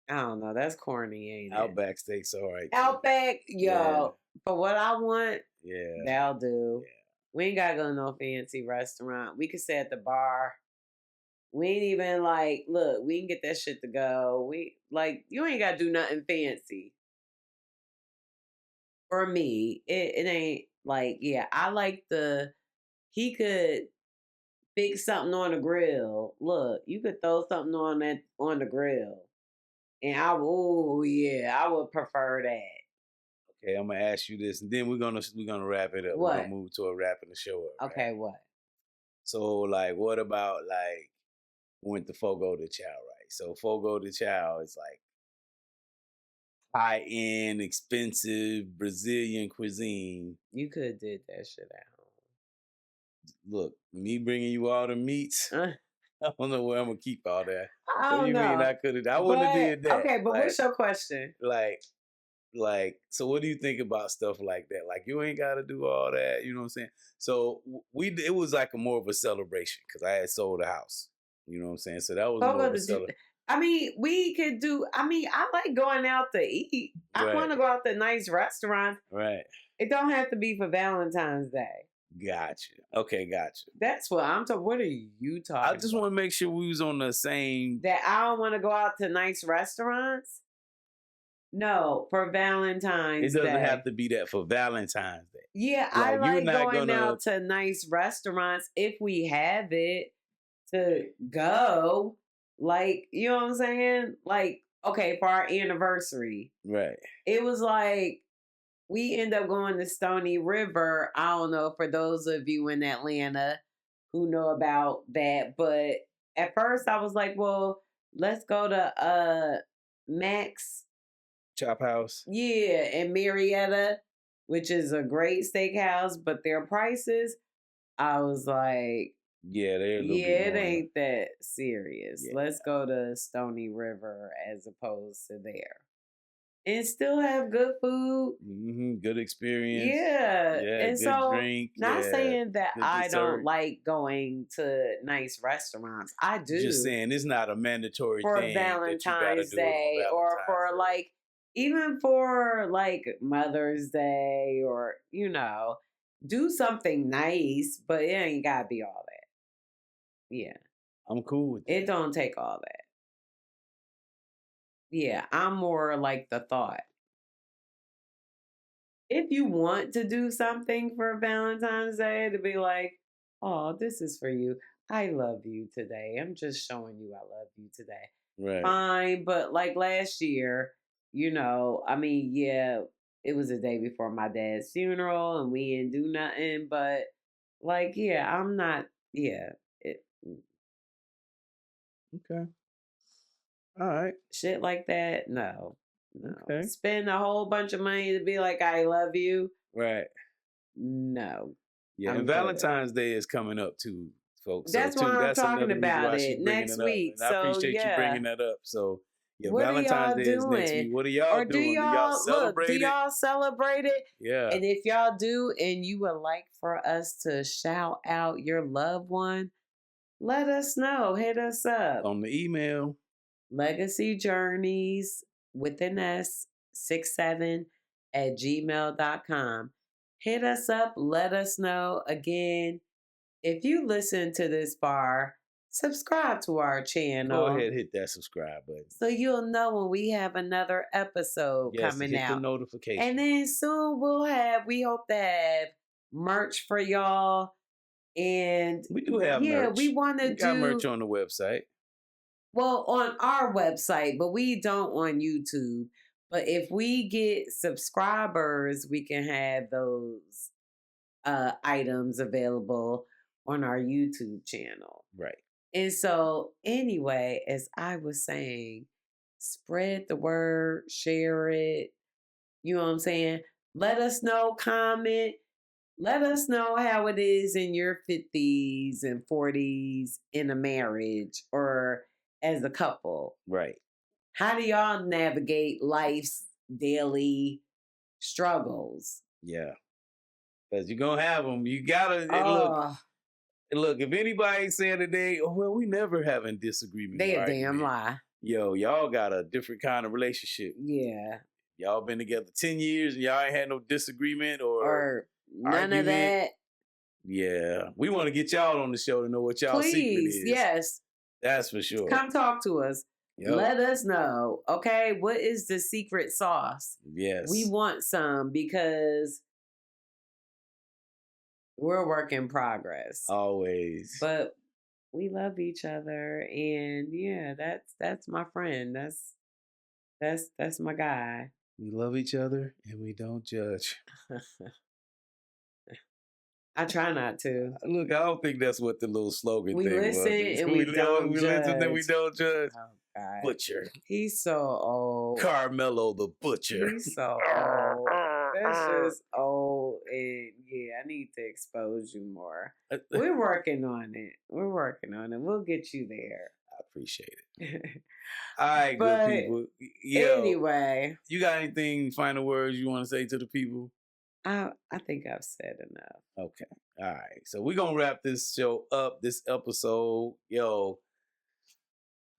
S2: don't know. That's corny, ain't it?
S3: Outback Steak's all right.
S2: Outback, yo. For what I want, that'll do.
S3: Yeah.
S2: We ain't gotta go to no fancy restaurant. We could stay at the bar. We ain't even look, we can get that shit to go. You ain't gotta do nothing fancy. For me, it ain't I like he could fix something on the grill. Look, you could throw something on the grill. And I would prefer that.
S3: Okay, I'm gonna ask you this, and then we're gonna wrap it up.
S2: What?
S3: We're gonna move to a wrapping the show up.
S2: Okay,
S3: right?
S2: what?
S3: So, what about went to Fogo de Chao, right? So Fogo de Chao is high-end, expensive Brazilian cuisine.
S2: You could have did that shit at home.
S3: Look, me bringing you all the meats, I don't know where I'm gonna keep all that.
S2: I don't know.
S3: Mean I could have? I wouldn't have did that.
S2: Okay, but what's your question?
S3: So what do you think about stuff like that? You ain't got to do all that. You know what I'm saying? So it was more of a celebration because I had sold a house. You know what I'm saying? So that was more of a celebration.
S2: We could do. I like going out to eat. I want to go out to nice restaurants.
S3: Right.
S2: It don't have to be for Valentine's Day.
S3: Gotcha. Okay, gotcha.
S2: That's what I'm talking. What are you talking about?
S3: I just want to make sure we was on the same.
S2: That I don't want to go out to nice restaurants. No, for Valentine's Day.
S3: It doesn't have to be that for Valentine's Day.
S2: Yeah, I like going out to nice restaurants if we have it to go. You know what I'm saying? Okay, for our anniversary.
S3: Right.
S2: It was we end up going to Stony River. I don't know for those of you in Atlanta who know about that, but at first I was like, well, let's go to Max
S3: Chop House.
S2: Yeah, and Marietta, which is a great steakhouse, but their prices, I was like, it ain't that serious. Yeah. Let's go to Stony River as opposed to there. And still have good food.
S3: Mm-hmm, good experience.
S2: Yeah. And
S3: good
S2: so,
S3: drink.
S2: Not saying that I don't like going to nice restaurants. I do.
S3: Just saying it's not a mandatory
S2: for
S3: thing
S2: Valentine's Day or for even for Mother's Day or, do something nice, but it ain't gotta be all that. Yeah.
S3: I'm cool with that.
S2: It don't take all that. Yeah, I'm more like the thought. If you want to do something for Valentine's Day to be like, oh, this is for you. I love you today. I'm just showing you I love you today.
S3: Right.
S2: Fine, but last year, it was a day before my dad's funeral and we didn't do nothing, but I'm not,
S3: Okay. All right.
S2: Shit like that, no.
S3: Okay.
S2: Spend a whole bunch of money to be like, I love you.
S3: Right.
S2: No.
S3: Yeah, and Valentine's Day is coming up too, folks.
S2: That's why I'm talking about it next week.
S3: And I appreciate you bringing that up. So, Yeah,
S2: what
S3: Valentine's
S2: are
S3: Day
S2: y'all
S3: is next
S2: doing?
S3: week. What are y'all
S2: Or
S3: doing? Do y'all celebrate
S2: do
S3: it?
S2: y'all celebrate it?
S3: Yeah.
S2: And if y'all do and you would like for us to shout out your loved one, let us know. Hit us up.
S3: On the email.
S2: Legacy Journeys with an S 67 at gmail.com. Hit us up. Let us know. Again, if you listen to this far, subscribe to our channel.
S3: Go ahead, hit that subscribe button.
S2: So you'll know when we have another episode coming
S3: hit
S2: out.
S3: The notification.
S2: And then soon we hope to have merch for y'all. And
S3: we do have merch.
S2: We want to
S3: got merch on the website.
S2: Well, on our website, but we don't on YouTube. But if we get subscribers, we can have those items available on our YouTube channel.
S3: Right.
S2: And so, anyway, as I was saying, spread the word, share it. You know what I'm saying? Let us know, comment. Let us know how it is in your 50s and 40s in a marriage or as a couple.
S3: Right.
S2: How do y'all navigate life's daily struggles?
S3: Yeah. Because you're going to have them. You got to look, if anybody's saying today, oh, well, we never having disagreements.
S2: They a damn lie.
S3: Yo, y'all got a different kind of relationship.
S2: Yeah.
S3: Y'all been together 10 years and y'all ain't had no disagreement or
S2: none
S3: argument.
S2: of that.
S3: Yeah. We want to get y'all on the show to know what y'all secret is.
S2: Yes.
S3: That's for sure.
S2: Come talk to us. Yep. Let us know. Okay. What is the secret sauce?
S3: Yes.
S2: We want some because we're a work in progress.
S3: Always.
S2: But we love each other. And yeah, that's my friend. That's my guy.
S3: We love each other and we don't judge.
S2: I try not to.
S3: Look, I don't think that's what the little slogan
S2: we
S3: thing
S2: listen
S3: was.
S2: And we don't judge.
S3: Listen and we don't judge.
S2: Oh, God.
S3: Butcher.
S2: He's so old.
S3: Carmelo the Butcher.
S2: He's so old. That's just old. And yeah, I need to expose you more. We're working on it. We'll get you there.
S3: I appreciate it. All right,
S2: but
S3: good people. Yo,
S2: anyway.
S3: You got anything, final words you want to say to the people?
S2: I think I've said enough.
S3: Okay. All right. So we're going to wrap this show up, this episode. Yo,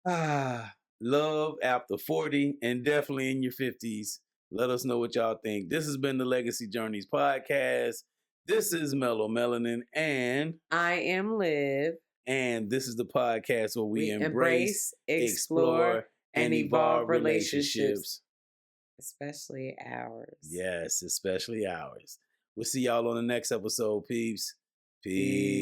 S3: love after 40 and definitely in your 50s. Let us know what y'all think. This has been the Legacy Journeys podcast. This is Mellow Melanin and
S2: I am Liv.
S3: And this is the podcast where we embrace,
S2: explore, and evolve relationships. Especially ours.
S3: Yes, especially ours. We'll see y'all on the next episode, peeps. Peace.